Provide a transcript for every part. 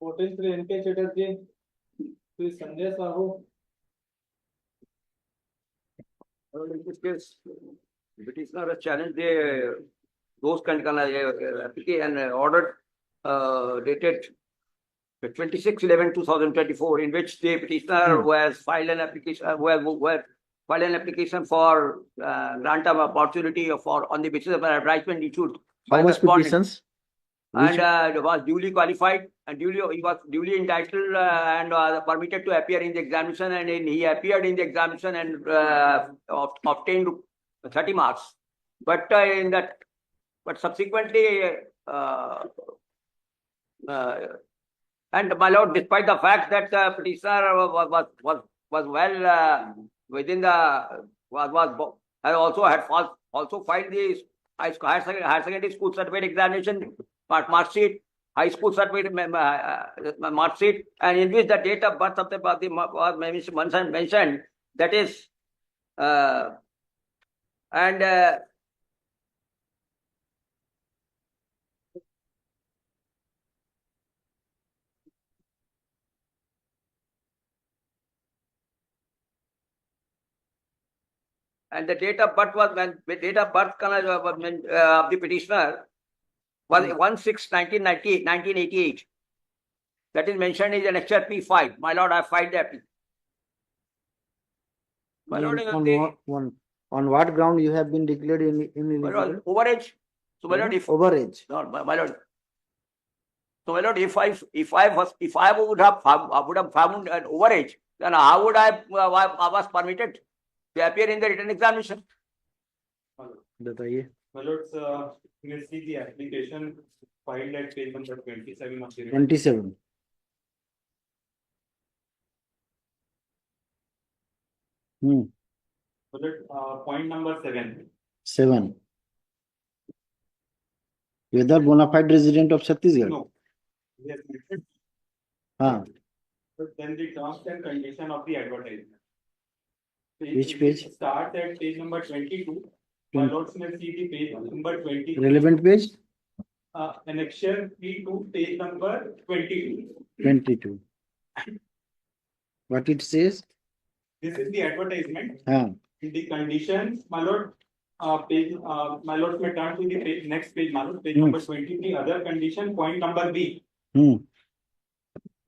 Koteshwari N K Chatterjee, Shri Sanjay Sahu. In this case, petitioner has challenged those application and ordered dated 26/11/2024, in which the petitioner was filed an application, filed an application for grant of opportunity for on the basis of advertisement issued by the respondent, and was duly qualified and he was duly entitled and permitted to appear in the examination, and he appeared in the examination and obtained 30 marks. But subsequently, and my lord, despite the fact that the petitioner was well within the also filed the higher secondary school certificate examination mark sheet, high school certificate mark sheet, and in which the date of birth of the was mentioned, that is, and the date of birth was of the petitioner was 1/6/1988. That is mentioned in Annexure P5. My lord, I filed that. My lord, on what ground you have been declared ineligible? Overage. So my lord, if overage. No, my lord. So my lord, if I would have found an overage, then how would I was permitted to appear in the written examination? बताइए. My lords, you will see the application filed at page number 27 of the report. 27. My lord, point number 7. 7. Whether bona fide resident of Chhattisgarh? No. Yes, mentioned. But then the terms and condition of the advertisement. Which page? Start at page number 22. My lords may see the page number 20. Relevant page? Annexure P2, page number 22. 22. What it says? This is the advertisement. In the conditions, my lord, my lord may turn to the next page, my lord, page number 23. Other condition, point number B.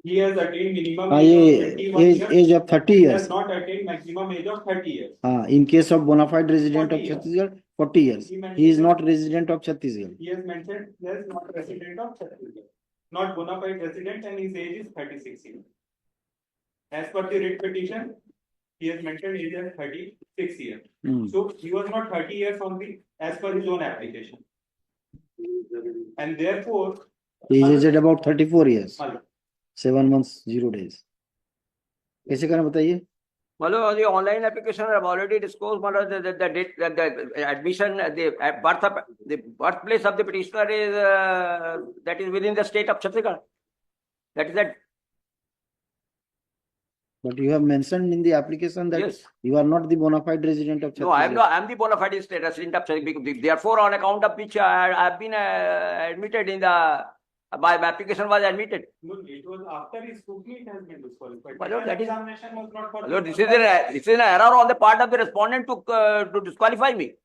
He has attained minimum age of 30 years. He has not attained maximum age of 30 years. In case of bona fide resident of Chhattisgarh, 40 years. He is not resident of Chhattisgarh. He has mentioned he is not resident of Chhattisgarh. Not bona fide resident, and his age is 36 years. As per the writ petition, he has mentioned he is 36 years. So he was not 30 years as per his own application. And therefore, he is aged about 34 years. 7 months, 0 days. कैसे करना बताइए? Well, the online application I have already disclosed. The admission, the birthplace of the petitioner is that is within the state of Chhattisgarh. That is that. But you have mentioned in the application that yes, you are not the bona fide resident of Chhattisgarh. No, I am not. I am the bona fide resident of Chhattisgarh. Therefore, on account of which I have been admitted in the. My application was admitted. No, it was after his scrutiny it has been disqualified. My lord, that examination was not for. Lord, this is an error on the part of the respondent to disqualify me.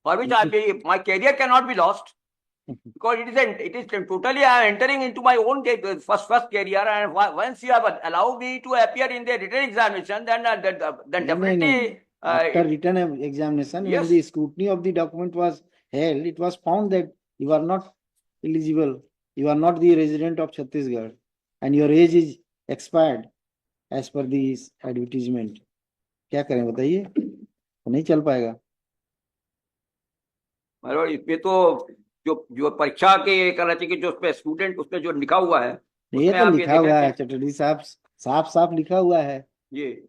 For which my career cannot be lost, because it is totally I am entering into my own first career, and once you have allowed me to appear in the written examination, then definitely. After written examination, yes, when the scrutiny of the document was held, it was found that you are not eligible, you are not the resident of Chhattisgarh, and your age is expired as per this advertisement. क्या करें बताइए? नहीं चल पाएगा. इसमें तो जो परीक्षा के करना चाहिए, जो उसपे स्टूडेंट उसपे जो लिखा हुआ है, ये तो लिखा हुआ है चटर्जी साहब, साफ लिखा हुआ है. ये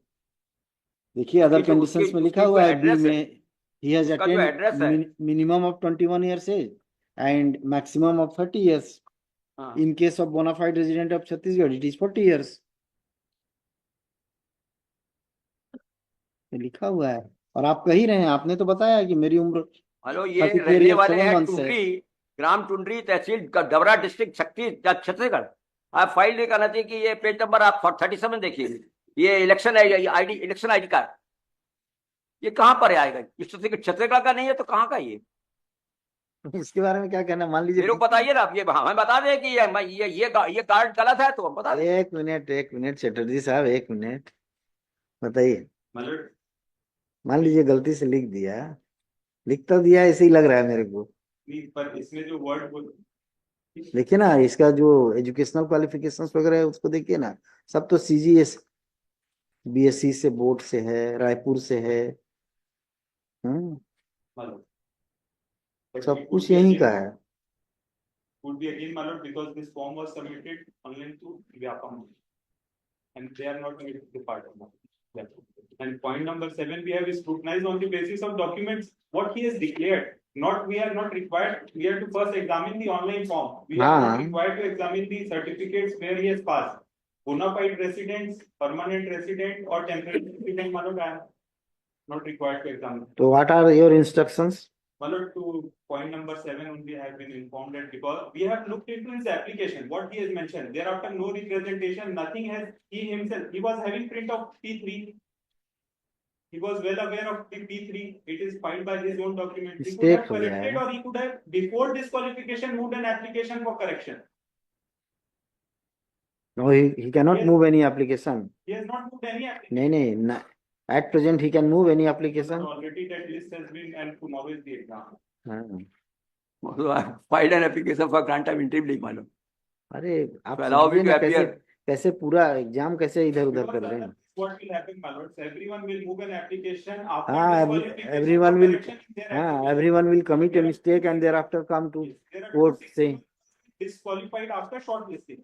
देखिए अदर कंडीशंस में लिखा हुआ है. बी में he has attained minimum of 21 years age and maximum of 30 years. In case of bona fide resident of Chhattisgarh, it is 40 years. लिखा हुआ है और आप कह ही रहे हैं, आपने तो बताया कि मेरी उम्र हेलो ये रहने वाले हैं टूटी, ग्राम टुंडरी तहसील डबरा डिस्ट्रिक्ट शक्ति छत्तीसगढ़। आप फाइल नहीं करना चाहिए कि ये पेज नंबर आप 37 देखिए, ये election ID, election ID card, ये कहाँ पर आएगा? इस छत्तीसगढ़ का नहीं है तो कहाँ का ये? इसके बारे में क्या कहना, मान लीजिए मेरे को बताइए ना, आप ये हमें बता दें कि ये कार्ड गलत है तो हम बता दें। एक मिनट चटर्जी साहब, एक मिनट बताइए। मतलब मान लीजिए गलती से लिख दिया, लिख तो दिया ऐसे ही लग रहा है मेरे को। पर इसमें जो वर्ड देखिए ना, इसका जो एजुकेशनल क्वालिफिकेशंस वगैरह है उसको देखिए ना, सब तो सीजीएस बीएससी से, बोर्ड से है, रायपुर से है, सब कुछ यहीं का है। would be again, my lord, because this form was submitted online to Vyapam and they are not a department. Yeah. And point number 7, we have scrutinized on the basis of documents what he has declared. We are not required. We have to first examine the online form. We are not required to examine the certificates where he has passed. Bona fide residents, permanent resident, or temporary resident, my lord, I am not required to examine. So what are your instructions? My lord, to point number 7 only I have been informed that because we have looked into his application, what he has mentioned, thereafter no representation, nothing has, he himself, he was having print of P3. He was well aware of the P3, it is filed by his own document. He could have corrected or he could have, before disqualification, moved an application for correction. No, he cannot move any application. He has not moved any application. No. At present, he can move any application. Already that list has been, and tomorrow is the exam. Filed an application for grant of interim leave, मालूम। अरे आप समझिए ना, कैसे पूरा exam कैसे इधर उधर कर रहे हैं। What will happen, my lords? Everyone will move an application after everyone will commit a mistake and thereafter come to court saying disqualified after shortlisting.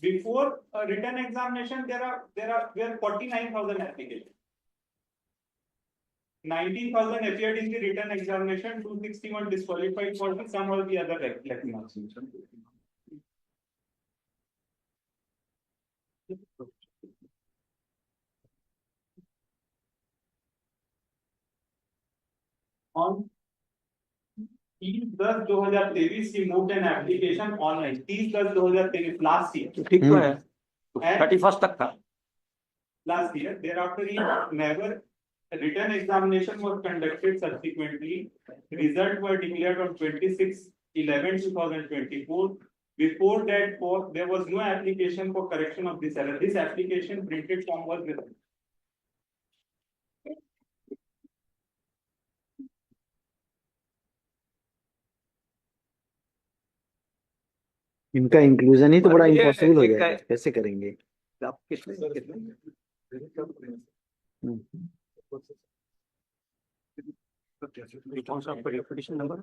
Before a written examination, there are 49,000 applications. 19,000 appeared in the written examination, 261 disqualified for some or the other marks. On 30/10/2023, he moved an application online. 30/10/2023 last year. ठीक तो है, 31st तक था। Last year, thereafter he never. Written examination was conducted subsequently. Results were declared on 26/11/2024. Before that, there was no application for correction of this error. This application printed form was with. इनका inclusion ही तो बड़ा impossible हो जाएगा, कैसे करेंगे? आप किसने कौन सा पिटीशन नंबर?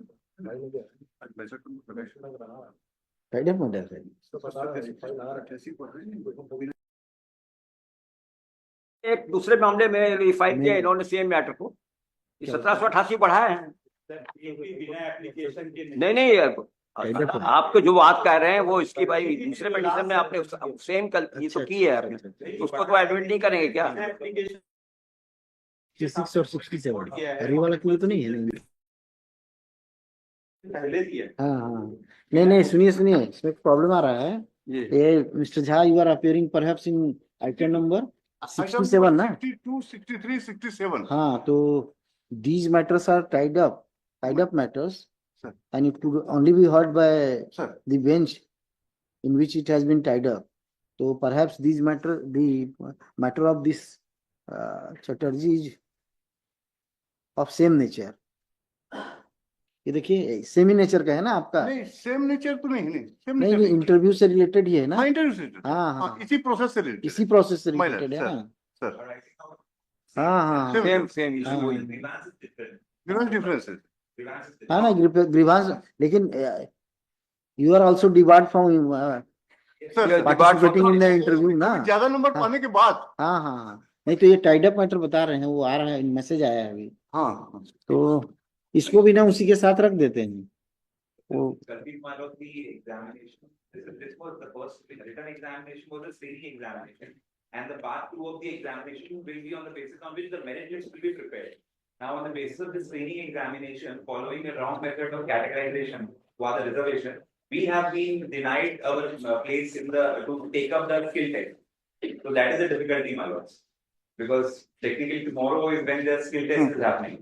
एक दूसरे मामले में फाइल किया इन्होंने सेम मैटर को, 1788 बढ़ाया है। नहीं, आप तो जो बात कह रहे हैं वो इसकी भाई दूसरे पिटीशन में आपने सेम ये तो की है आपने, उसको तो एडमिट नहीं करेंगे क्या? 66 और 67 हरी वाला क्यों तो नहीं है? हाँ, नहीं, सुनिए, इसमें प्रॉब्लम आ रहा है। ये mister Jha, you are appearing perhaps in item number 67 ना? 62, 63, 67. हाँ, तो these matters are tied up matters, sir, and it could only be heard by sir, the bench in which it has been tied up. So perhaps the matter of this Chatterjee is of same nature. ये देखिए same ही nature का है ना आपका? नहीं, same nature तो नहीं, same नहीं, इंटरव्यू से रिलेटेड ही है ना? हाँ, इंटरव्यू से, हाँ, इसी प्रोसेस से रिलेटेड, इसी प्रोसेस से रिलेटेड है ना? सर, हाँ, सेम इशू वही। डिफरेंस है। हाँ ना, ग्रीवांस, लेकिन you are also debarred from participating in the interview ना? ज्यादा नंबर पाने के बाद। हाँ, नहीं तो ये टाइड अप मैटर बता रहे हैं, वो आ रहा है, मैसेज आया है अभी। हाँ, तो इसको भी ना उसी के साथ रख देते हैं। वो and the part 2 of the examination will be on the basis on which the merit list will be prepared. Now, on the basis of this training examination, following a wrong method of categorization, who are the reservation, we have been denied our place in the to take up the skill test. So that is a difficulty, my lords, because technically tomorrow is when the skill test is happening,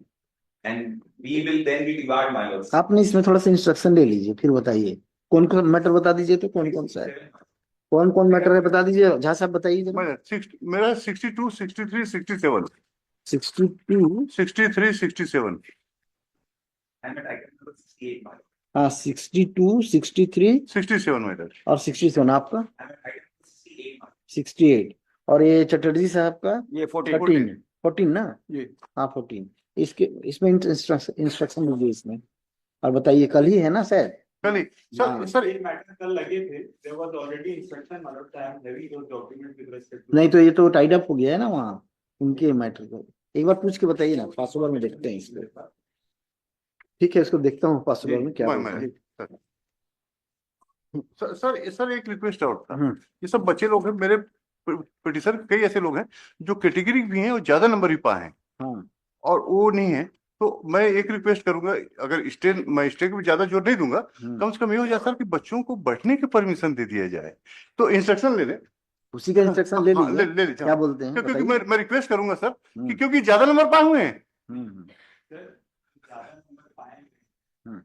and we will then be debarred, my lords. आपने इसमें थोड़ा सा instruction ले लीजिए, फिर बताइए कौन कौन मैटर बता दीजिए, तो कौन कौन सा है, कौन कौन मैटर है बता दीजिए, झा साहब बताइए जरा। मेरा 62, 63, 67, 62, 63, 67। And I can remember 68, my lord. हाँ 62, 63 67 मेरा। और 67 आपका I can remember 68, my lord. 68, और ये चटर्जी साहब का ये 14 14 ना, जी। हाँ 14। इसके इसमें इंस्ट्रक्शन दीजिए इसमें, और बताइए कल ही है ना सर? कल ही हाँ। सर ये मैटर कल लगे थे, there was already instruction, my lord, I am having those documents with respect to. नहीं तो ये तो टाइड अप हो गया है ना वहाँ उनके मैटर को, एक बार पूछ के बताइए ना, पासवर्ड में देखते हैं इसको। ठीक है, इसको देखता हूँ पासवर्ड में क्या बोलता है। सर एक रिक्वेस्ट और था, ये सब बच्चे लोग हैं मेरे पिटिशन, कई ऐसे लोग हैं जो कैटेगरी भी हैं और ज्यादा नंबर भी पाए हैं, हाँ और वो नहीं है, तो मैं एक रिक्वेस्ट करूंगा, अगर मैं स्टे को ज्यादा जोर नहीं दूंगा, कम से कम ये हो जाए सर कि बच्चों को बैठने की परमिशन दे दिया जाए, तो इंस्ट्रक्शन ले लें, उसी का इंस्ट्रक्शन ले हाँ, लीजिए, ले लीजिए, क्या बोलते हैं क्योंकि बताइए। मैं रिक्वेस्ट करूंगा सर कि क्योंकि ज्यादा नंबर पाए हुए हैं। Sir, ज्यादा नंबर पाएंगे। हम्म।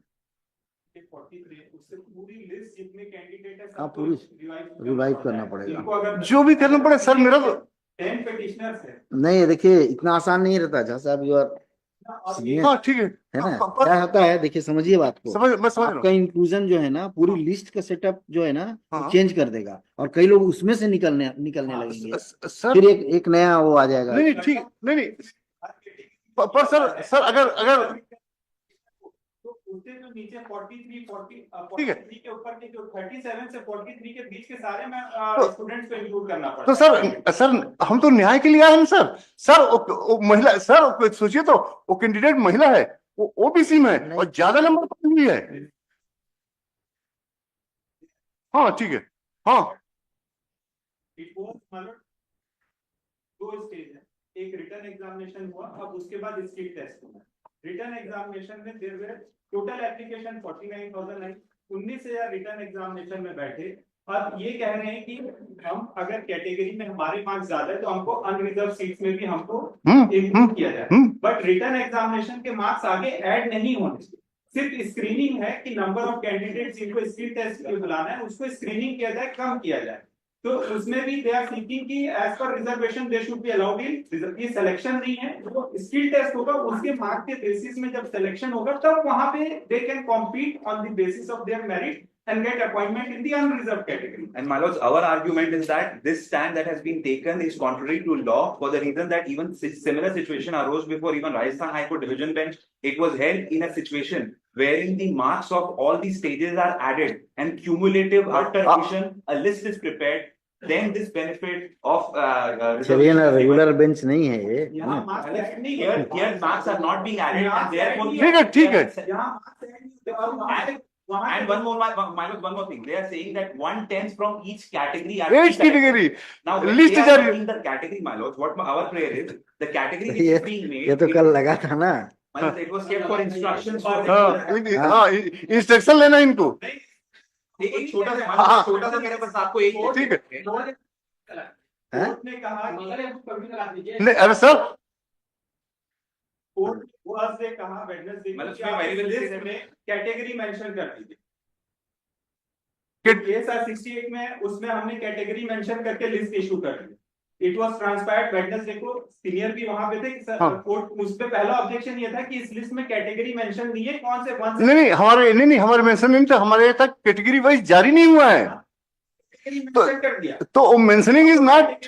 43 उससे पूरी लिस्ट जितने कैंडिडेट है हाँ, सबको पूरी रिवाइव करना पड़ेगा। इनको अगर जो भी करना पड़े सर, मेरा तो 10 petitioners है नहीं देखिए इतना आसान नहीं रहता झा साहब, यू आर और सीनियर हाँ ठीक है, है ना, हाँ, क्या होता है देखिए, समझिए बात को, मैं समझ रहा आपका हूँ। इंक्लूजन जो है ना, पूरी लिस्ट का सेटअप जो है ना हाँ। चेंज कर देगा, और कई लोग उसमें से निकलने लगेंगे, सर फिर एक नया वो आ जाएगा। नहीं ठीक, नहीं पर सर अगर तो उससे जो नीचे 43, 40, ठीक है। 43 के ऊपर के जो 37 से 43 के बीच के सारे में स्टूडेंट्स को इंक्लूड करना पड़ता तो सर हम तो न्याय के लिए आए हैं सर वो महिला, सर सोचिए तो वो कैंडिडेट महिला है, वो ओबीसी में है और ज्यादा नंबर पाई हुई है। हाँ ठीक है, हाँ It was, मतलब, 2 स्टेज है, एक रिटर्न एग्जामिनेशन हुआ, अब उसके बाद स्किल टेस्ट हुआ। रिटर्न एग्जामिनेशन में there were total application 49,009, 19,000 written examination में बैठे। अब ये कह रहे हैं कि हम अगर कैटेगरी में हमारे मार्क्स ज्यादा है तो हमको अनरिजर्व सीट्स में भी हमको इंक्लूड किया जाए, बट रिटर्न एग्जामिनेशन के मार्क्स आगे ऐड नहीं होने, सिर्फ स्क्रीनिंग है कि नंबर ऑफ कैंडिडेट्स जिनको स्किल टेस्ट के लिए बुलाना है उसको स्क्रीनिंग किया जाए, कम किया जाए। तो उसमें भी दे आर सीकिंग कि as per reservation they should be allowed in, ये सिलेक्शन नहीं है, जो स्किल टेस्ट होगा उसके मार्क के बेसिस में जब सिलेक्शन होगा तब वहां पे they can compete on the basis of their merit and get appointment in the unreserved category. And my lords, our argument is that this stand that has been taken is contrary to law for the reason that even similar situation arose before even Rajasthan High Court Division Bench. It was held in a situation wherein the marks of all these stages are added and cumulative after addition, a list is prepared. Then this benefit of चलिए ना, regular bench नहीं है ये, यहाँ marks add नहीं है, here marks are not being added and therefore ठीक है यहाँ marks add नहीं होते, और And one more, minus one more thing. They are saying that 1/10 from each category. are as category Now, when list they are जा रही है। putting the category, my lords, what our prayer is, the category which ये is being made. ये तो कल लगा था ना, My lords, it was kept for instructions. हाँ इंस्ट्रक्शन लेना इनको, एक छोटा हाँ। सा मेरे पास आपको एक ठीक है। हैं? कोर्ट ने कहा नहीं अरे सर कोर्ट ने कहा वेडनेसडे मतलब को कि उसमें आप variable लिस्ट से- में कैटेगरी मेंशन कर दीजिए। कि- केस 68 में उसमें हमने कैटेगरी मेंशन करके लिस्ट इशू कर दी। इट वाज ट्रांसपायर्ड वेडनेसडे को, सीनियर भी वहां पे थे कि सर, हाँ। कोर्ट उस पे पहला ऑब्जेक्शन ये था कि इस लिस्ट में कैटेगरी मेंशन नहीं है, कौन से वन नहीं हमारे मेंशन नहीं था, हमारे यहाँ तक कैटेगरी वाइज जारी नहीं हुआ है, मेंशन कर दिया। तो मेंशनिंग इज नॉट।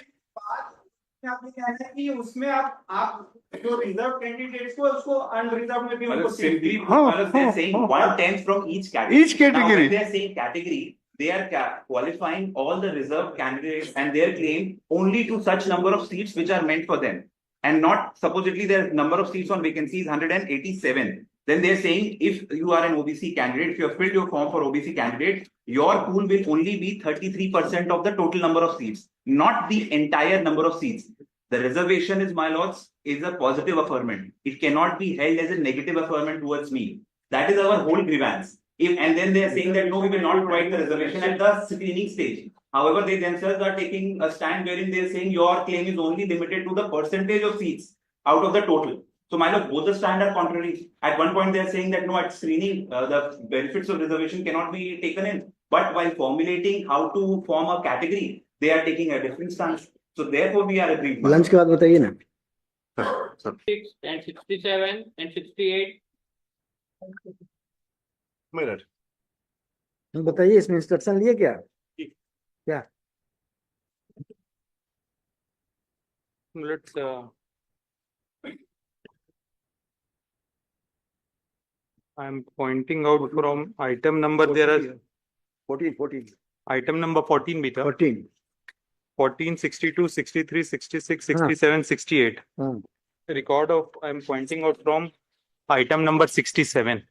आपने कहना है कि उसमें आप जो रिजर्व कैंडिडेट्स को उसको अनरिजर्व में भी उनको seat the. They're saying 1/10 from each category. Each category. Now, when they are saying category, they are qualifying all the reserved candidates and their claim only to such number of seats which are meant for them, and not supposedly their number of seats on vacancy is 187. Then they are saying if you are an OBC candidate, if you have filled your form for OBC candidate, your pool will only be 33% of the total number of seats, not the entire number of seats. The reservation is, my lords, is a positive affirmment. It cannot be held as a negative affirmment towards me. That is our whole grievance. If, and then they are saying that no, we will not provide the reservation at the screening stage. However, they themselves are taking a stand wherein they are saying your claim is only limited to the percentage of seats out of the total. So, my lord, both the stand are contrary. At one point, they are saying that no, at screening, the benefits of reservation cannot be taken in. But while formulating how to form a category, they are taking a different stance. So, therefore, we are agreed. my lunch lord. के बाद बताइए ना. Sir 6 and 67 and 68. मेरा बताइए इसमें instruction लिए क्या? क्या? Let's I'm pointing out from item number, there are 14. item number 14 beta, 14. 14, 62, 63, 66, हाँ. 67, 68. हाँ. Record of, I'm pointing out from item number 67.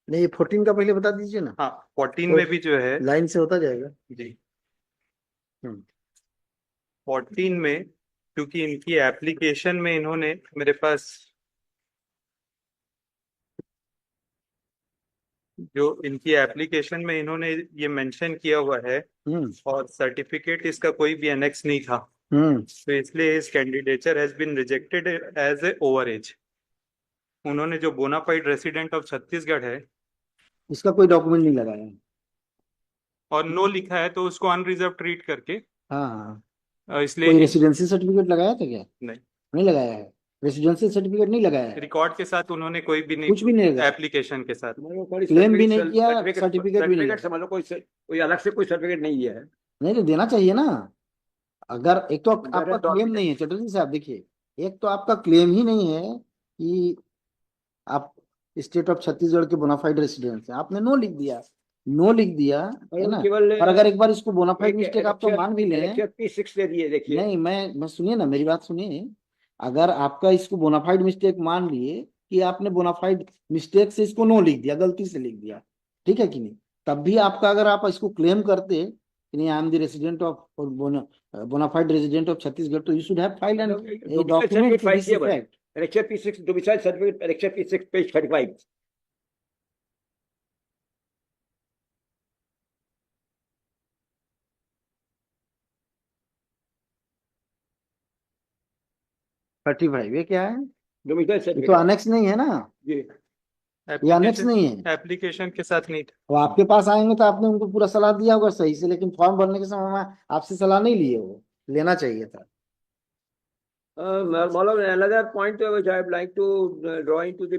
नहीं, ये 14 का पहले बता दीजिए ना. हाँ, 14 में भी जो है लाइन से होता जाएगा. जी, हम्म. 14 में, क्योंकि इनकी एप्लीकेशन में इन्होंने मेरे पास जो इनकी एप्लीकेशन में इन्होंने ये मेंशन किया हुआ है और सर्टिफिकेट इसका कोई भी एनेक्स नहीं था, तो इसलिए इस candidature has been rejected as a over age. उन्होंने जो बोनाफाइड रेसिडेंट ऑफ छत्तीसगढ़ है इसका कोई डॉक्यूमेंट नहीं लगाया. और नो लिखा है, तो उसको अनरिजर्व ट्रीट करके हाँ. कोई इसलिए रेसिडेंसी सर्टिफिकेट लगाया था क्या? नहीं, नहीं लगाया है. रेसिडेंसी सर्टिफिकेट नहीं लगाया है. रिकॉर्ड के साथ उन्होंने कोई भी नहीं, कुछ भी नहीं लगाया. एप्लीकेशन के साथ क्लेम भी नहीं किया, सर्टिफिकेट भी नहीं सर्टिफिकेट समझ लो, कोई अलग से कोई सर्टिफिकेट नहीं है. नहीं तो देना चाहिए ना. अगर एक तो आपका क्लेम नहीं है चटर्जी साहब, देखिए, एक तो आपका क्लेम ही नहीं है कि आप स्टेट ऑफ छत्तीसगढ़ के बोनाफाइड रेसिडेंट हैं. आपने नो लिख दिया, नो लिख दिया है ना. और अगर एक बार इसको बोनाफाइड मिस्टेक आप तो मान भी लें. 6 दे दिए, देखिए. नहीं, मैं सुनिए ना, मेरी बात सुनिए. अगर आपका इसको बोनाफाइड मिस्टेक मान लिए कि आपने बोनाफाइड मिस्टेक से इसको नो लिख दिया, गलती से लिख दिया, ठीक है कि नहीं, तब भी आपका, अगर आप इसको क्लेम करते कि नहीं, I am the resident of bona fide resident of Chhattisgarh, तो you should have filed an document to this effect. Annexure P6 domicile certificate, Annexure P6 page 35. ये क्या है? Domicile ये तो certificate. अनेक्स नहीं है ना. जी. ये अनेक्स नहीं है. एप्लीकेशन के साथ नहीं था. वो आपके पास आएंगे तो आपने उनको पूरा सलाह दिया होगा सही से, लेकिन फॉर्म भरने के समय में आपसे सलाह नहीं लिए, वो लेना चाहिए था. Maulana, another point which I would like to draw into the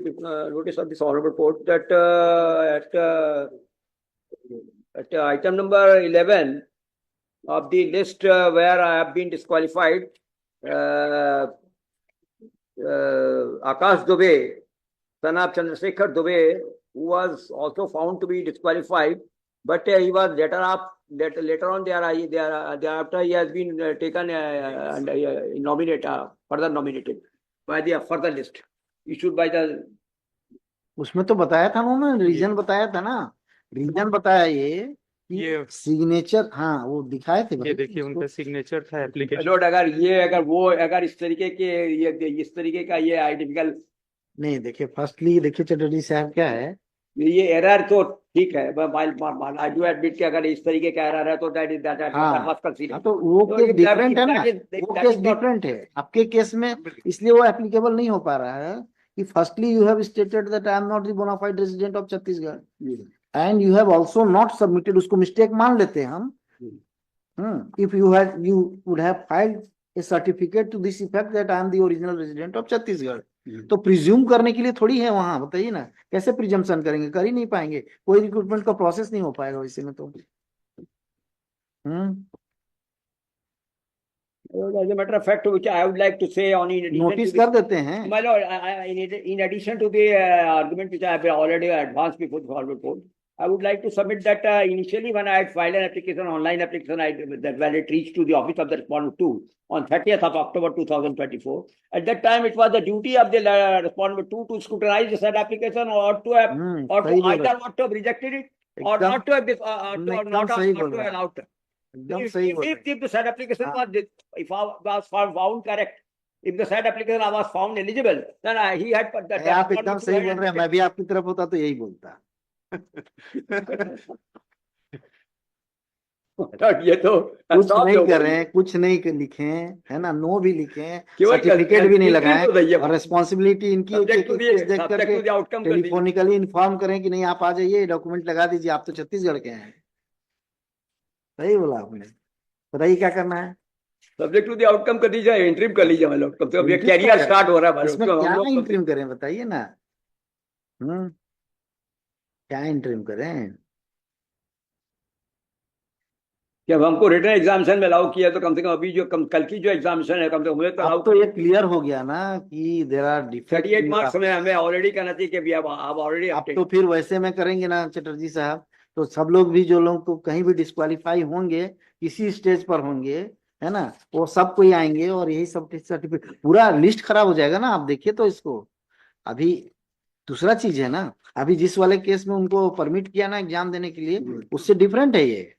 notice of this honorable court, that at item number 11 of the list where I have been disqualified, Akash Dubey, son of Chandrasekhar Dubey, who was also found to be disqualified, but he was later on thereafter he has been taken and further nominated by the further list issued by the. उसमें तो बताया था उन्होंने, reason बताया था ना. Reason बताया ये सिग्नेचर. हाँ, वो दिखाए थे. ये देखिए उनका सिग्नेचर था एप्लीकेशन. लॉर्ड, अगर इस तरीके का ये आइडेंटिकल नहीं. देखिए, फर्स्टली देखिए चटर्जी साहब, क्या है ये एरर, तो ठीक है, आई डू एडमिट कि अगर इस तरीके का एरर है तो दैट इज तो वो केस डिफरेंट है ना. वो केस डिफरेंट है आपके केस में, इसलिए वो एप्लीकेबल नहीं हो पा रहा है कि firstly you have stated that I am not the bonafide resident of Chhattisgarh and you have also not submitted. उसको मिस्टेक मान लेते हैं हम. If you would have filed a certificate to this effect that I am the original resident of Chhattisgarh, तो presume करने के लिए थोड़ी है वहां. बताइए ना, कैसे प्रिजम्पशन करेंगे? कर ही नहीं पाएंगे. कोई रिक्रूटमेंट का प्रोसेस नहीं हो पाएगा वैसे में तो. As a matter of fact, which I would like to say on notice कर देते हैं. My lord, in addition to the argument which I have already advanced before the forward court, I would like to submit that initially when I had filed an application, online application, that when it reached to the office of the respondent 2 on 30th of October 2024, at that time it was the duty of the respondent 2 to scrutinize the said application or to have, or to either not to have rejected it or not to have allowed. If the said application was found correct, if the said application was found eligible, then he had. आप एकदम सही बोल रहे हैं. मैं भी आपकी तरफ होता तो यही बोलता. ये तो कुछ नहीं कर रहे हैं, कुछ नहीं लिखे हैं, है ना, नो भी लिखे हैं, केवल सर्टिफिकेट भी नहीं तो लगाए, दैया और रिस्पॉन्सिबिलिटी इनकी है कि Subject to एक the- केस देख subject to करके the outcome कर दीजिए। टेलीफोनिकली इन्फॉर्म करें कि नहीं आप आ जाइए, डॉक्यूमेंट लगा दीजिए, आप तो छत्तीसगढ़ के हैं। सही बोला आपने। बताइए क्या करना है। सब्जेक्ट टू द आउटकम कर दीजिए, इंटरिम कर लीजिए हम लोग, कम से कम ये Interim कैरियर क्या है? स्टार्ट हो रहा है हमारे, इसमें उसको क्या हम लोग इंटरिम करें बताइए ना। क्या इंटरिम करें। कि अब हमको रिटर्न एग्जामिनेशन में अलाउ किया तो कम से कम अभी जो कल की जो एग्जामिनेशन है कम से कम मुझे तो अब तो ये क्लियर हो गया ना कि देर आर 38 मार्क्स में हमें ऑलरेडी कहना चाहिए कि अभी आप ऑलरेडी अब तो फिर वैसे में करेंगे ना चटर्जी साहब, तो सब लोग भी जो लोग तो कहीं भी डिस्क्वालीफाई होंगे, किसी स्टेज पर होंगे, है ना, वो सब कोई आएंगे और यही सब सर्टिफिकेट, पूरा लिस्ट खराब हो जाएगा ना। आप देखिए तो इसको। अभी दूसरा चीज है ना, अभी जिस वाले केस में उनको परमिट किया ना एग्जाम देने के लिए, उससे डिफरेंट है ये।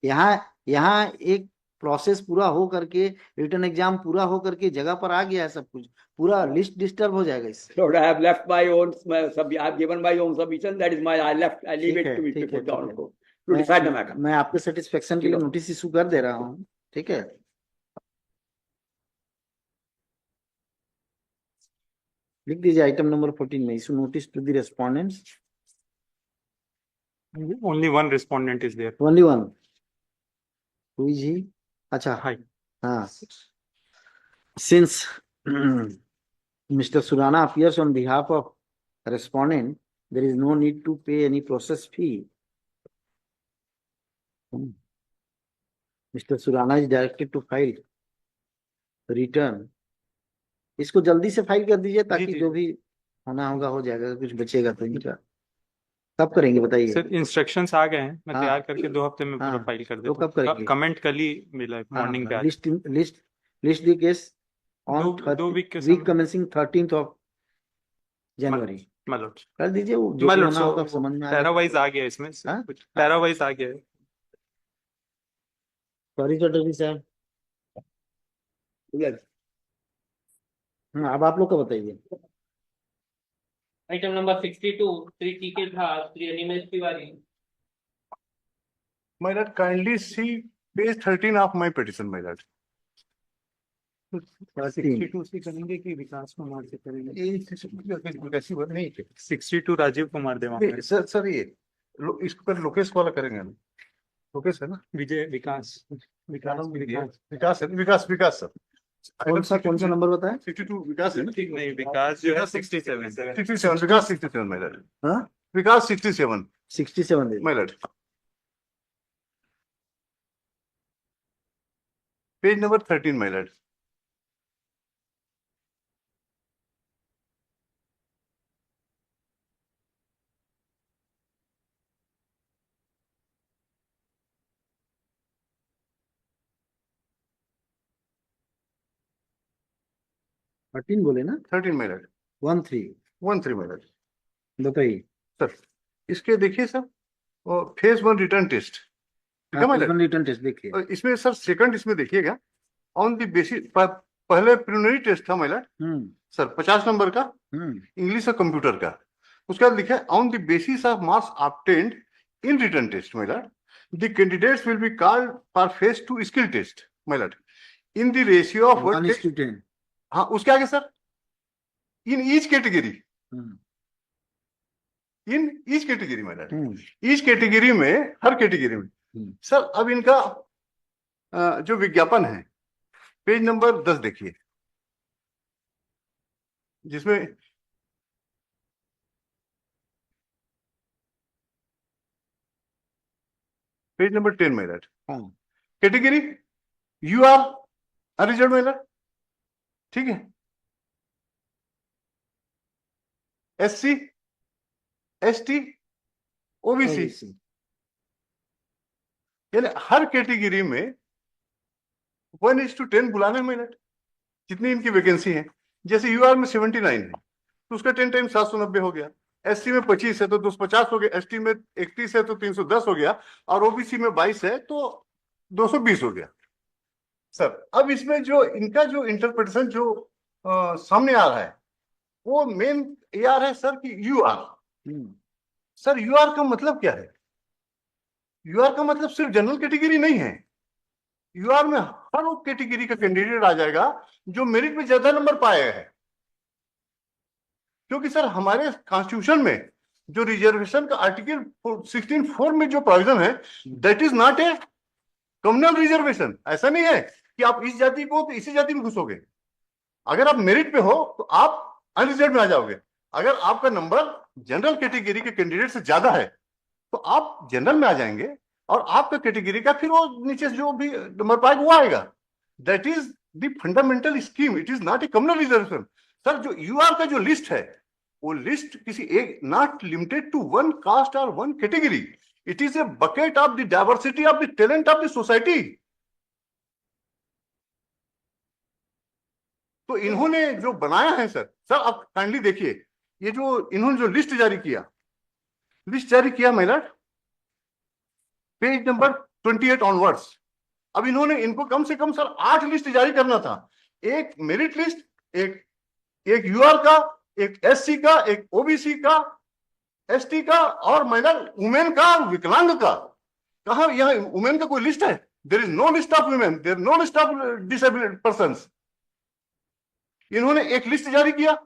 यहाँ यहाँ एक प्रोसेस पूरा हो करके, रिटर्न एग्जाम पूरा हो करके जगह पर आ गया है सब कुछ, पूरा लिस्ट डिस्टर्ब हो जाएगा इससे। So I have left my own I have given my own submission, that is my I leave ठीक it है, to ठीक है, down ठीक है। to decide the matter. मैं आपके सेटिस्फेक्शन के लिए नोटिस इशू कर दे रहा हूँ, ठीक है। लिख दीजिए आइटम नंबर 14 में, issue notice to the respondents. Only one respondent is there. Only one. Who is he? अच्छा, Hi. हाँ। Since Mr. Surana appears on behalf of respondent, there is no need to pay any process fee. Mr. Surana is directed to file return. इसको जल्दी से file कर दीजिए ताकि जी। जो भी होना होगा हो जाएगा, कुछ बचेगा तो इनका कब करेंगे बताइए। सर इंस्ट्रक्शंस आ गए हैं, मैं हाँ। तैयार करके 2 हफ्ते में पूरा हाँ, फाइल कर तो देता कब करेंगे? कमेंट कल ही मिला है मॉर्निंग पे आज। लिस्ट द केस ऑन दो वीक के week commencing 13th of January। मतलब कर दीजिए, वो जो भी होना होगा समझ में आ पैरा जाएगा। वाइज आ गया इसमें, हाँ? कुछ पैरा वाइज आ गया है। सॉरी चटर्जी साहब। अब आप लोग का बताइए। Item number 62, Sri T.K. Jha, Sri Animesh Tiwari. My lord, kindly see page 13 of my petition, my lord. 62 से करेंगे कि विकास कुमार से करेंगे? 62 राजीव कुमार देवा। सर ये इसको पर लोकेश वाला करेंगे ना, लोकेश है ना, विजय विकास विकास विकास सर। कौन सा नंबर बताएं? 62 विकास है ना? ठीक नहीं, विकास जो है 67 67 विकास 67 my lord। हाँ, विकास 67 67 my lord। Page number 13 my lord। Thirteen बोले ना? 13 my lord। 13 my lord। बताइए। सर इसके देखिए सर, फेज 1 रिटर्न टेस्ट, ठीक है my lord। रिटर्न टेस्ट देखिए। और इसमें सर सेकंड इसमें देखिएगा, ऑन द बेसिस पहले प्रिलिमिनरी टेस्ट था my lord सर 50 नंबर का, इंग्लिश और कंप्यूटर का। उसके बाद लिखा है on the basis of marks obtained in written test my lord, the candidates will be called for phase 2 skill test my lord in the ratio of 1:10। हाँ, उसके आगे sir in each category, in each category my lord, each category में, हर category में। Sir अब इनका जो विज्ञापन है पेज नंबर 10 देखिए, जिसमें page number 10 my lord, category U R unreserved my lord, ठीक है, SC ST OBC, यानी हर कैटेगरी में 1:10 बुलाने में जितनी इनकी वैकेंसी है। जैसे यूआर में 79 है तो उसका 10 टाइम 790 हो गया, एससी में 25 है तो 250 हो गया, एसटी में 31 है तो 310 हो गया, और ओबीसी में 22 है तो 220 हो गया। सर अब इसमें जो इनका जो इंटरप्रिटेशन जो सामने आ रहा है वो मेन ये आ रहा है सर कि यू आर, सर यूआर का मतलब क्या है? यूआर का मतलब सिर्फ जनरल कैटेगरी नहीं है। यूआर में हर वो कैटेगरी का कैंडिडेट आ जाएगा जो मेरिट में ज्यादा नंबर पाया है। क्योंकि सर हमारे कॉन्स्टिट्यूशन में जो रिजर्वेशन का आर्टिकल 16(4) में जो प्रोविजन है, that is not a communal reservation. ऐसा नहीं है कि आप इस जाति को तो इसी जाति में घुसोगे। अगर आप मेरिट पे हो तो आप अनरिजर्व में आ जाओगे। अगर आपका नंबर जनरल कैटेगरी के कैंडिडेट से ज्यादा है तो आप जनरल में आ जाएंगे, और आपका कैटेगरी का फिर वो नीचे जो भी नंबर पाएगा वो आएगा। That is the fundamental scheme, it is not a communal reservation. Sir जो यूआर का जो लिस्ट है, वो लिस्ट किसी एक, not limited to one caste और one category, it is a bucket of the diversity of the talent of the society. तो इन्होंने जो बनाया है सर आप काइंडली देखिए, ये जो इन्होंने जो लिस्ट जारी किया महिला, पेज नंबर 28 ऑनवर्ड्स। अब इन्होंने इनको कम से कम सर 8 लिस्ट जारी करना था। एक मेरिट लिस्ट, एक यूआर का, एक एससी का, एक ओबीसी का, एसटी का, और महिला वुमेन का, विकलांग का। कहा यहाँ वुमेन का कोई लिस्ट है? There is no list of women, there no list of disabled persons. इन्होंने एक लिस्ट जारी किया।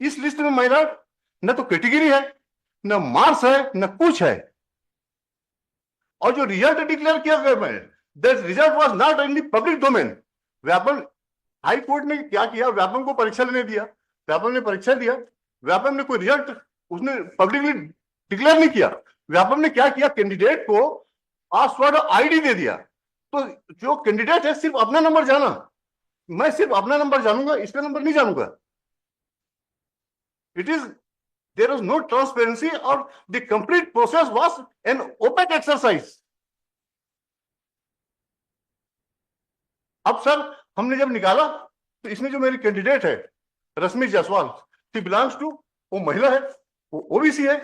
इस लिस्ट में महिला न तो कैटेगरी है, न मार्क्स है, न कुछ है। और जो रिजल्ट डिक्लेयर किया गया है, that result was not in the public domain. Vyapam high court ने क्या किया, व्यापम को परीक्षा लेने दिया, व्यापम ने परीक्षा दिया, व्यापम ने कोई रिजल्ट उसने पब्लिकली डिक्लेयर नहीं किया। व्यापम ने क्या किया, कैंडिडेट को पासवर्ड आईडी दे दिया। तो जो कैंडिडेट है सिर्फ अपना नंबर जाना, मैं सिर्फ अपना नंबर जानूंगा, इसका नंबर नहीं जानूंगा। It is there was no transparency, or the complete process was an opaque exercise. अब सर हमने जब निकाला तो इसमें जो मेरी कैंडिडेट है रश्मि जायसवाल, शी बिलोंग्स टू, वो महिला है, वो ओबीसी है,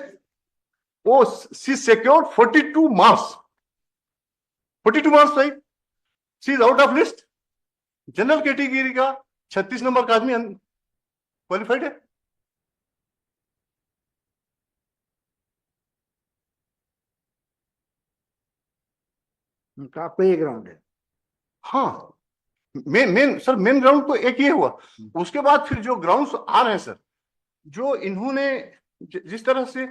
वो शी सिक्योर्ड 42 मार्क्स, 42 मार्क्स भाई। She is out of list. General category का 36 नंबर का आदमी क्वालिफाइड है। आपको ये ग्राउंड है? हाँ, मेन ग्राउंड तो एक ये हुआ। उसके बाद फिर जो ग्राउंड्स आ रहे हैं सर, जो इन्होंने जिस तरह से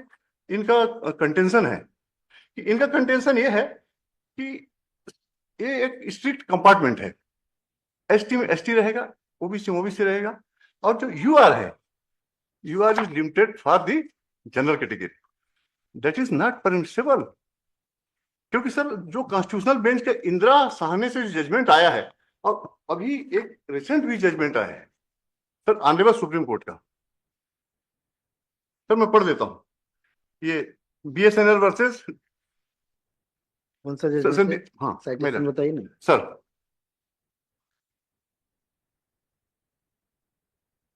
इनका कंटेंशन है, कि इनका कंटेंशन ये है कि ये एक स्ट्रिक्ट कंपार्टमेंट है। एसटी में एसटी रहेगा, ओबीसी में ओबीसी रहेगा, और जो यूआर है, UR is limited for the general category. That is not permissible. क्योंकि सर जो कॉन्स्टिट्यूशनल बेंच के इंदिरा साहनी से जजमेंट आया है, और अभी एक रिसेंट भी जजमेंट आया है सर ऑनरेबल सुप्रीम कोर्ट का, सर मैं पढ़ देता हूं। ये बीएसएनएल वर्सेस, कौन सा जजमेंट? हाँ, साइटेशन बताइए ना sir.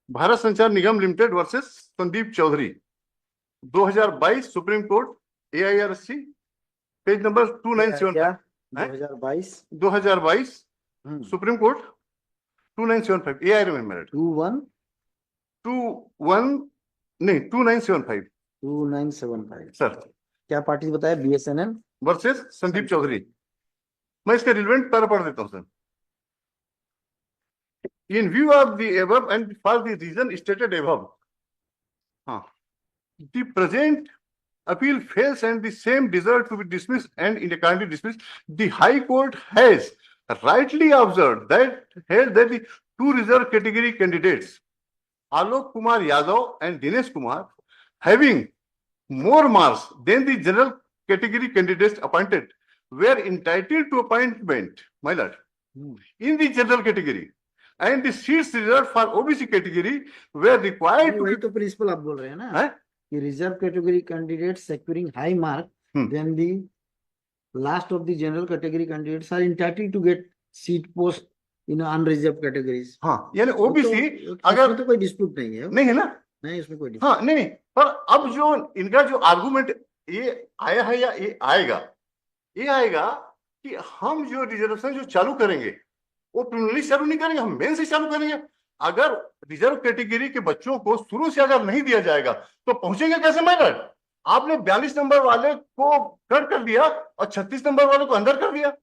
Bharat Sanchar Nigam limited versus Sandeep Chaudhary, 2022 Supreme Court, AIRC, page number 2975। 2022 Supreme Court 2975, AIRM 2975 sir. क्या पार्टी बताया? BSNL versus Sandeep Chaudhary. मैं इसका रिलेवेंट पैरा पढ़ देता हूं sir. In view of the above and for the reason stated above, the present appeal fails and the same deserve to be dismissed and independently dismissed. The High Court has rightly observed that the two reserved category candidates, Alok Kumar Yadav and Dinesh Kumar, having more marks than the general category candidates appointed, were entitled to appointment, my lord, in the general category. And the seats reserved for OBC category were required to वही तो principal आप बोल रहे हैं ना, कि reserve category candidates securing high mark, then the last of the general category candidates are entitled to get seat post in unreserved categories. हाँ, यानी ओबीसी अगर तो कोई डिस्प्यूट नहीं है, नहीं है ना, नहीं इसमें कोई हाँ नहीं, पर अब जो इनका जो आर्गुमेंट ये आया है या ये आएगा कि हम जो रिजर्वेशन जो चालू करेंगे वो प्रिलिमिनरी चालू नहीं करेंगे, हम मेन से चालू करेंगे। अगर रिजर्व कैटेगरी के बच्चों को शुरू से अगर नहीं दिया जाएगा तो पहुंचेंगे कैसे मैडम? आपने 42 नंबर वाले को कट कर दिया और 36 नंबर वाले को अंदर कर दिया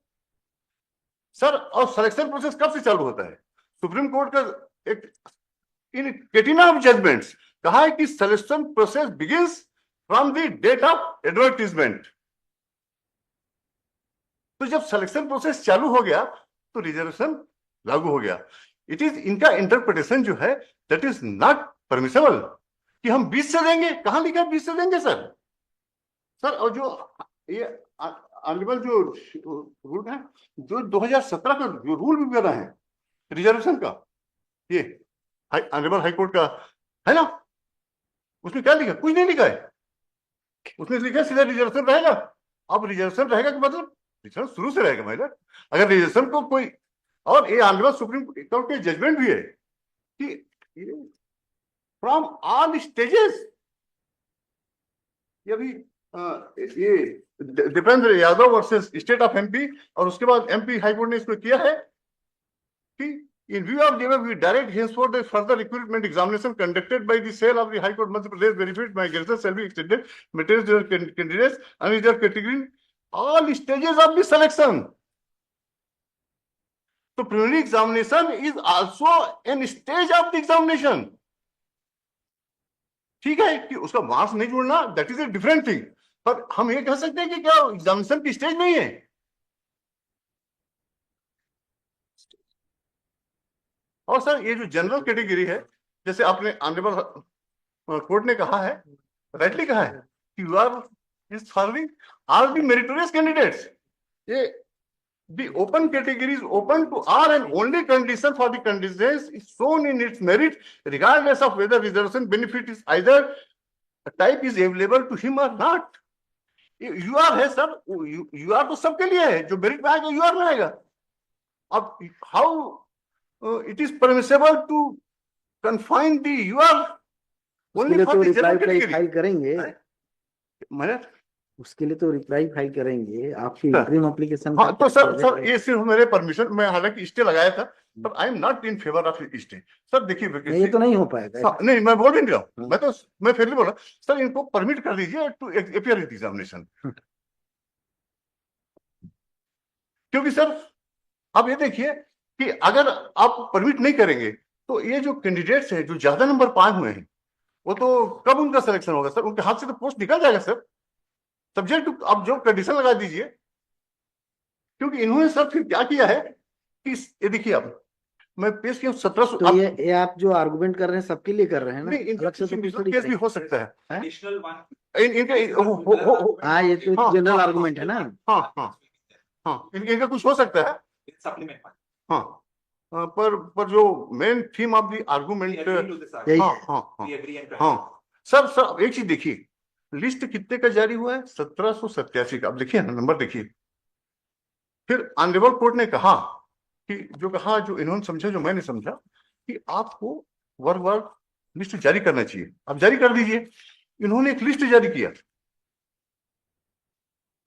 सर। और सिलेक्शन प्रोसेस कब से चालू होता है? सुप्रीम कोर्ट का एक इन कैटिना ऑफ जजमेंट्स कहा है कि selection process begins from the date of advertisement. तो जब सिलेक्शन प्रोसेस चालू हो गया तो रिजर्वेशन लागू हो गया। इट इज इनका इंटरप्रिटेशन जो है दैट इज नॉट परमिसेबल कि हम 20 से देंगे। कहां लिखा है 20 से देंगे सर? सर और जो ये ऑनरेबल जो रूल है, जो 2017 का जो रूल भी बना है रिजर्वेशन का, ये ऑनरेबल हाई कोर्ट का है ना, उसमें क्या लिखा? कुछ नहीं लिखा है। उसने लिखा है सीधा रिजर्वेशन रहेगा। अब रिजर्वेशन रहेगा कि मतलब रिजर्वेशन शुरू से रहेगा महिला। अगर रिजर्वेशन को कोई, और ये ऑनरेबल सुप्रीम कोर्ट के जजमेंट भी है कि फ्रॉम ऑल स्टेजेस, ये भी ये Dipendra Yadav versus state of MP, और उसके बाद एमपी हाई कोर्ट ने इसको किया है कि in view of the we direct henceforth the further recruitment examination conducted by the cell of the High Court Madhya Pradesh benefit migration shall be extended material candidates and reserved category all stages of the selection. So preliminary examination is also an stage of the examination. ठीक है कि उसका marks नहीं जुड़ना, that is a different thing, पर हम ये कह सकते हैं कि क्या एग्जामिनेशन की स्टेज नहीं है? और सर ये जो जनरल कैटेगरी है, जैसे आपने ऑनरेबल कोर्ट ने कहा है, राइटली कहा है कि U R is following all the meritorious candidates. ये the open category is open to all and only condition for the candidates is shown in its merit regardless of whether reservation benefit is either type is available to him or not. U R है सर, U R तो सबके लिए है, जो merit में आएगा you are में आएगा। अब how it is permissible to confine the U R only for the general category. File करेंगे मैंने उसके लिए तो रिप्लाई फाइल करेंगे आपकी इंटरिम एप्लीकेशन। हाँ तो सर ये सिर्फ मेरे परमिशन, मैं हालांकि स्टे लगाया था, पर आई am not in favour of stay. Sir देखिए ये तो नहीं हो पाएगा। नहीं मैं बोल नहीं रहा हूँ, मैं फिर भी बोल रहा सर, इनको परमिट कर दीजिए टू अपीयर इन एग्जामिनेशन। क्योंकि सर अब ये देखिए कि अगर आप परमिट नहीं करेंगे तो ये जो कैंडिडेट्स हैं जो ज्यादा नंबर पाए हुए हैं, वो तो कब उनका सिलेक्शन होगा सर? उनके हाथ से तो पोस्ट निकल जाएगा सर, सब्जेक्ट टू आप जो कंडीशन लगा दीजिए। क्योंकि इन्होंने सर फिर क्या किया है कि ये देखिए, अब मैं पेश किया 1700। तो ये आप जो आर्गुमेंट कर रहे हैं सबके लिए कर रहे हैं ना? अलग से तो केस भी हो सकता है। Additional one. हाँ ये तो जनरल आर्गुमेंट है ना। हाँ हाँ हाँ, इनका कुछ हो सकता है। Supplement one. हाँ पर जो main theme of the argument, We agree to this argument. हाँ हाँ हाँ We agree and हाँ सर एक चीज देखिए, लिस्ट कितने का जारी हुआ है? 1787 का। अब देखिए ना नंबर देखिए। फिर ऑनरेबल कोर्ट ने कहा कि जो इन्होंने समझा, जो मैंने समझा, कि आपको वर्ग लिस्ट जारी करना चाहिए, आप जारी कर दीजिए। इन्होंने एक लिस्ट जारी किया,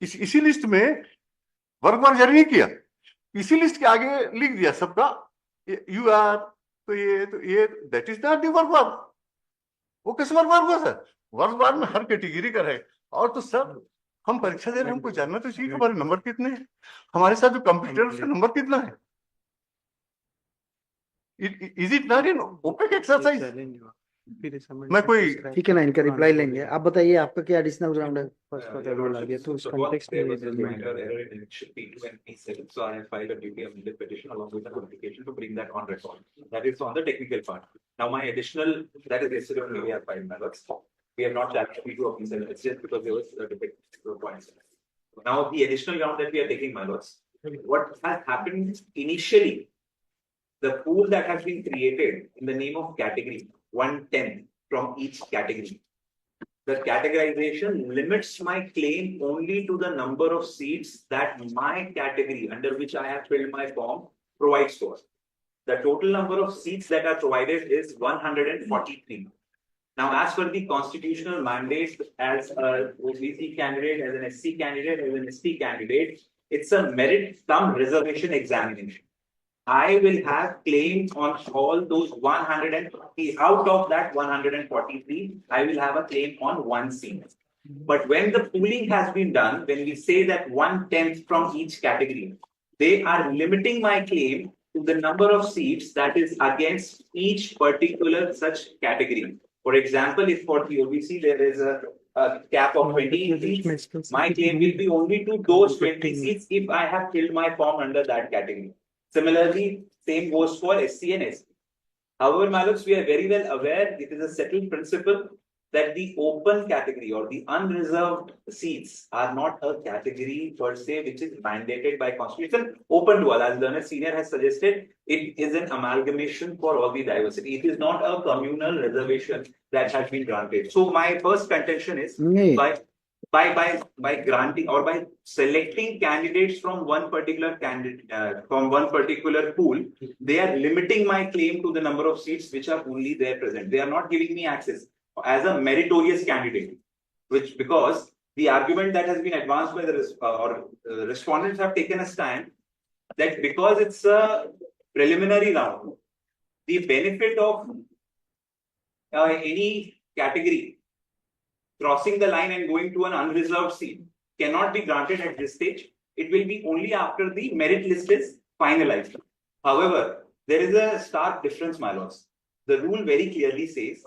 इसी लिस्ट में वर्ग जारी नहीं किया, इसी लिस्ट के आगे लिख दिया सबका यू आर, तो ये दैट इज नॉट द वर्ग। वो किस वर्ग हुआ सर? वर्ग में हर कैटेगरी का है। और तो सर हम परीक्षा दे रहे हैं, हमको जानना तो चाहिए हमारे नंबर कितने हैं, हमारे साथ जो कंप्यूटर उसका नंबर कितना है। Is it not in open exercise? मैं कोई ठीक है ना, इनका रिप्लाई लेंगे। आप बताइए आपका क्या एडिशनल ग्राउंड है? फर्स्ट का रोल आ गया तो उस कॉन्टेक्स्ट में So I have filed a duty of leave petition along with an application to bring that on record. That is on the technical part. Now my additional, that is yesterday only we have filed my works. We have not challenged P2 of these, it's just because there was a defective points. Now the additional ground that we are taking, my lords, what has happened initially, the pool that has been created in the name of category 110 from each category, the categorization limits my claim only to the number of seats that my category under which I have filled my form provides for. The total number of seats that are provided is 143. Now, as per the constitutional mandate, as an OBC candidate, as an SC candidate, as an ST candidate, it's a merit cum reservation examination. I will have claims on all those 140. Out of that 143, I will have a claim on one seat. But when the pooling has been done, when we say that 1/10 from each category, they are limiting my claim to the number of seats that is against each particular such category. For example, if for the OBC there is a cap of 20 seats, my claim will be only to those 20 seats if I have filled my form under that category. Similarly, same goes for SC and ST. However, my lords, we are very well aware it is a settled principle that the open category or the unreserved seats are not a category per se which is mandated by constitution. Open to all, as Learned Senior has suggested, it is an amalgamation for all the diversity. It is not a communal reservation that has been granted. So my first contention is by granting or by selecting candidates from one particular candidate from one particular pool, they are limiting my claim to the number of seats which are only there present. They are not giving me access as a meritorious candidate, which because the argument that has been advanced by the respondents have taken a stand that because it's a preliminary round, the benefit of any category crossing the line and going to an unreserved seat cannot be granted at this stage. It will be only after the merit list is finalized. However, there is a stark difference, my lords. The rule very clearly says,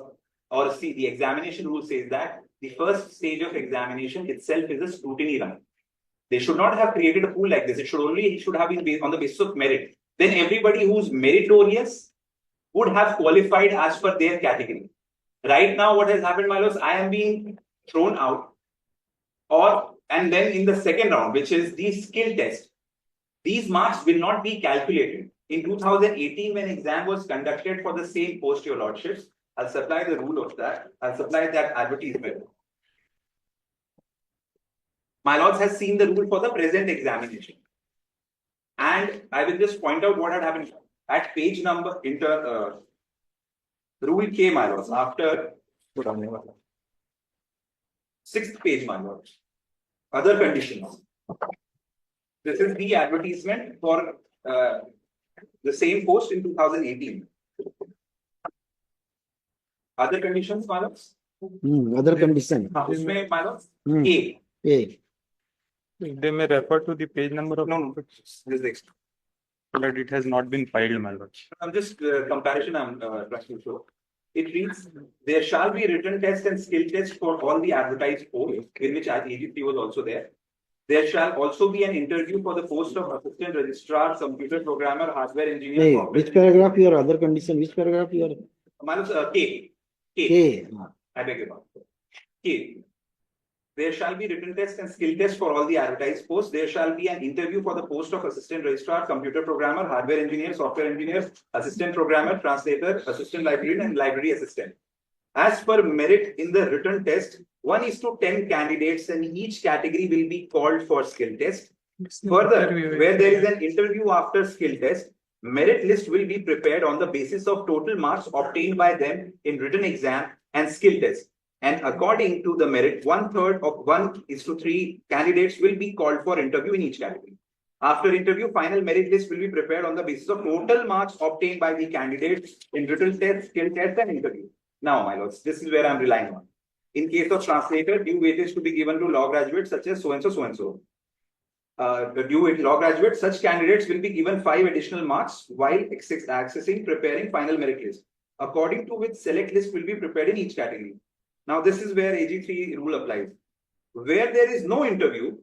or see, the examination rule says that the first stage of examination itself is a scrutiny round. They should not have created a pool like this. It should have been based on the basis of merit. Then everybody who's meritorious would have qualified as per their category. Right now, what has happened, my lords, I am being thrown out, and then in the second round, which is the skill test, these marks will not be calculated. In 2018, when exam was conducted for the same post, your lordships, I'll supply the rule of that. I'll supply that advertisement. My lords has seen the rule for the present examination. And I will just point out what had happened at page number rule K, my lords, after 6th page, my lords. Other conditions. This is the advertisement for the same post in 2018. Other conditions, my lords? Other condition. Usme, my lords? A. They may refer to the page number of. No, this is next. But it has not been filed, my lord. I'm just comparison I'm trying to show. It reads, there shall be written test and skill test for all the advertised posts, in which AGP was also there. There shall also be an interview for the post of assistant registrar, computer programmer, hardware engineer. Hey, which paragraph your other condition? Which paragraph your? Minus K. I beg your pardon. K. There shall be written test and skill test for all the advertised posts. There shall be an interview for the post of assistant registrar, computer programmer, hardware engineer, software engineer, assistant programmer, translator, assistant librarian, and library assistant. As per merit in the written test, 1:10 candidates in each category will be called for skill test. Further, where there is an interview after skill test, merit list will be prepared on the basis of total marks obtained by them in written exam and skill test. And according to the merit, 1/3 of 1:3 candidates will be called for interview in each category. After interview, final merit list will be prepared on the basis of total marks obtained by the candidates in written test, skill test, and interview. Now, my lords, this is where I'm relying on. In case of translator, due weightage to be given to law graduates such as so and so. The due law graduates, such candidates will be given 5 additional marks while accessing preparing final merit list, according to which select list will be prepared in each category. Now, this is where AG3 rule applies. Where there is no interview,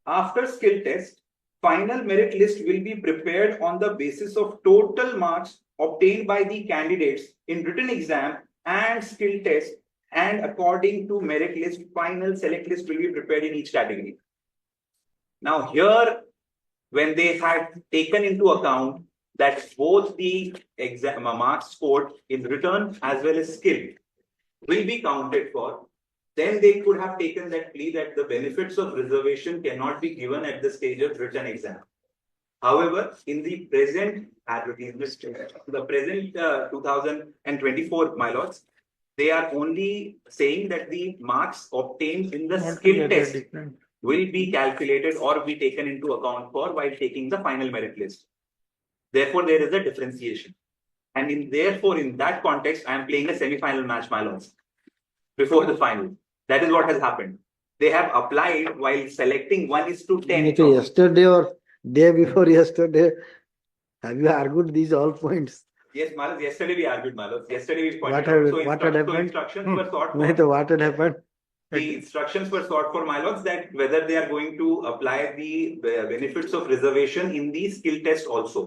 after skill test, final merit list will be prepared on the basis of total marks obtained by the candidates in written exam and skill test, and according to merit list, final select list will be prepared in each category. Now, here, when they had taken into account that both the exam marks scored in written as well as skill will be counted for, then they could have taken that plea that the benefits of reservation cannot be given at the stage of written exam. However, in the present advertisement, the present 2024, my lords, they are only saying that the marks obtained in the skill test will be calculated or be taken into account for while taking the final merit list. Therefore, there is a differentiation. And therefore, in that context, I am playing a semi-final match, my lords, before the final. That is what has happened. they have applied while selecting 1:10. ये तो yesterday और day before yesterday have you argued these all points? Yes, Malus, yesterday we argued, Malus. Yesterday we What pointed out. had- what had So happened? instructions were sought नहीं for, तो what had happened? the instructions were sought for, Malus, that whether they are going to apply the benefits of reservation in the skill test also.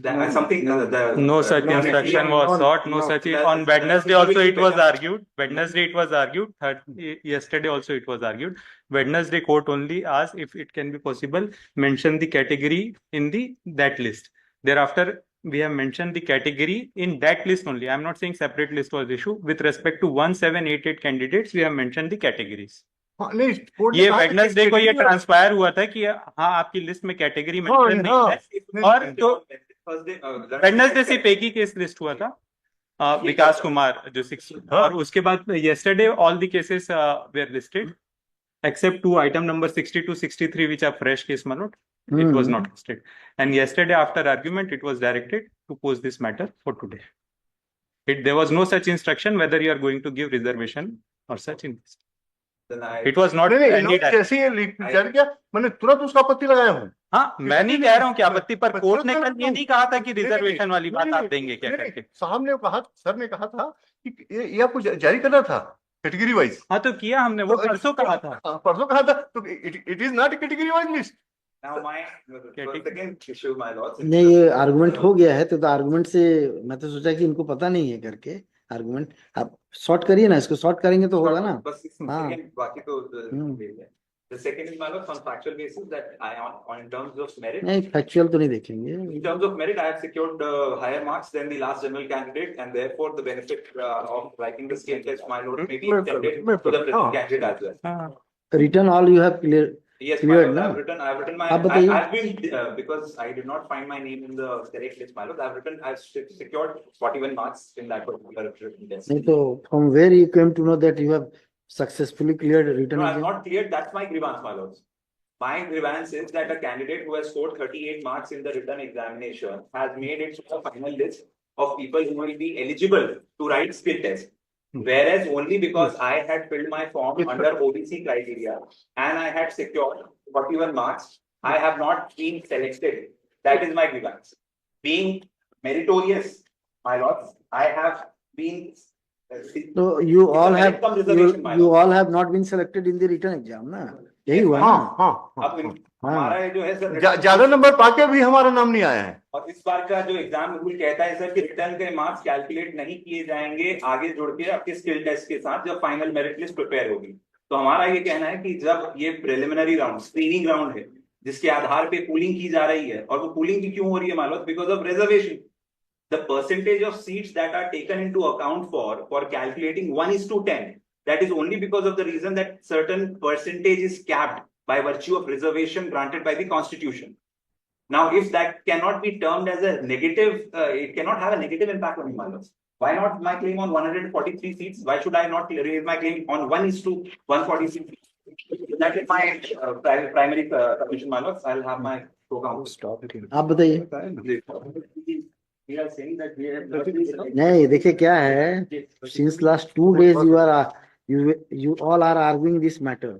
That something, No such no, instruction no, was sought, no no. such, That- on that- Wednesday that- also it was that- argued, Wednesday it was argued, yesterday also it was argued. Wednesday court only asked if it can be possible, mention the category in that list. Thereafter, we have mentioned the category in that list only. I am not saying separate list was issue. With respect to 1788 candidates, we have mentioned the categories. हाँ, नहीं court ने ये कहा कि Wednesday को ये category- transpire हुआ था कि हाँ आपकी लिस्ट में कैटेगरी मेंशन नहीं हाँ, है, और तो वेडनेसडे सिर्फ एक ही केस लिस्ट हुआ था, विकास कुमार जो 6, और उसके बाद yesterday all the cases were listed except 2 item number 62 63 which are fresh case, my lord. It was not listed, and yesterday after argument it was directed to post this matter for today. There was no such instruction whether you are going to give reservation or such in this. then I- It was not नहीं, नहीं, any इन्होंने direction. जैसे ही जारी किया मैंने तुरंत उसका आपत्ति लगाया हूँ। हाँ, मैं नहीं कह रहा हूँ कि आपत्ति, पर मैं कोर्ट ने तुरंत कल ये लगाता नहीं कहा था कि नहीं, रिजर्वेशन वाली बात नहीं, आप देंगे क्या नहीं, करके। साहब ने कहा, सर ने कहा था कि ये आपको जारी करना था कैटेगरी वाइज। हाँ तो किया हमने, वो परसों कहा था। परसों कहा था, तो it is not category wise list. Now my second issue, my lords. नहीं ये आर्गुमेंट हो गया है, तो आर्गुमेंट से मैं तो सोचा कि इनको पता नहीं है करके आर्गुमेंट आप सॉर्ट करिए ना, इसको सॉर्ट करेंगे तो होगा ना। बस हाँ। second, बाकी तो the second is, my lords, on factual basis that I on in terms of merit. नहीं फैक्चुअल तो नहीं देखेंगे। In terms of merit, I have secured higher marks than the last general candidate, and therefore the benefit of writing the skill test, my lord, may be extended to the present candidate as well. हाँ, return all you have clear. Yes, my Cleared, lord, na? I've written my, आप बताइए। I've been, because I did not find my name in the correct list, my lord, I've secured 41 marks in that particular written test. नहीं तो from where you came to know that you have successfully cleared written No, I'm exam? not cleared, that's my grievance, my lords. My grievance is that a candidate who has scored 38 marks in the written examination has made it to the final list of people who will be eligible to write skill test. Whereas only because I had filled my form under OBC criteria and I had secured 41 marks, I have not been selected. That is my grievance. Being meritorious, my lords, I have been. तो you all have Some reservation, my you lord. all have not been selected in the written exam ना, यही हुआ ना। हाँ हाँ अब हमारा ये जो है सर, ज्यादा नंबर पाके भी हमारा नाम नहीं आया है। और इस बार का जो एग्जाम रूल कहता है सर कि रिटर्न के मार्क्स कैलकुलेट नहीं किए जाएंगे आगे जुड़ के आपके स्किल टेस्ट के साथ जब फाइनल मेरिट लिस्ट प्रिपेयर होगी। तो हमारा ये कहना है कि जब ये प्रिलिमिनरी राउंड स्क्रीनिंग राउंड है जिसके आधार पे पूलिंग की जा रही है, और वो पूलिंग क्यों हो रही है मालूम, because of reservation. The percentage of seats that are taken into account for calculating 1:10, that is only because of the reason that certain percentage is capped by virtue of reservation granted by the constitution. Now, if that cannot be termed as a negative, it cannot have a negative impact on human rights. Why not my claim on 143 seats? Why should I not raise my claim on 1:146? That is my primary submission, my lords. I'll have my co-counsel. आप बताइए। We are saying that we have not been selected. नहीं देखिए क्या है, since last 2 days you all are arguing this matter.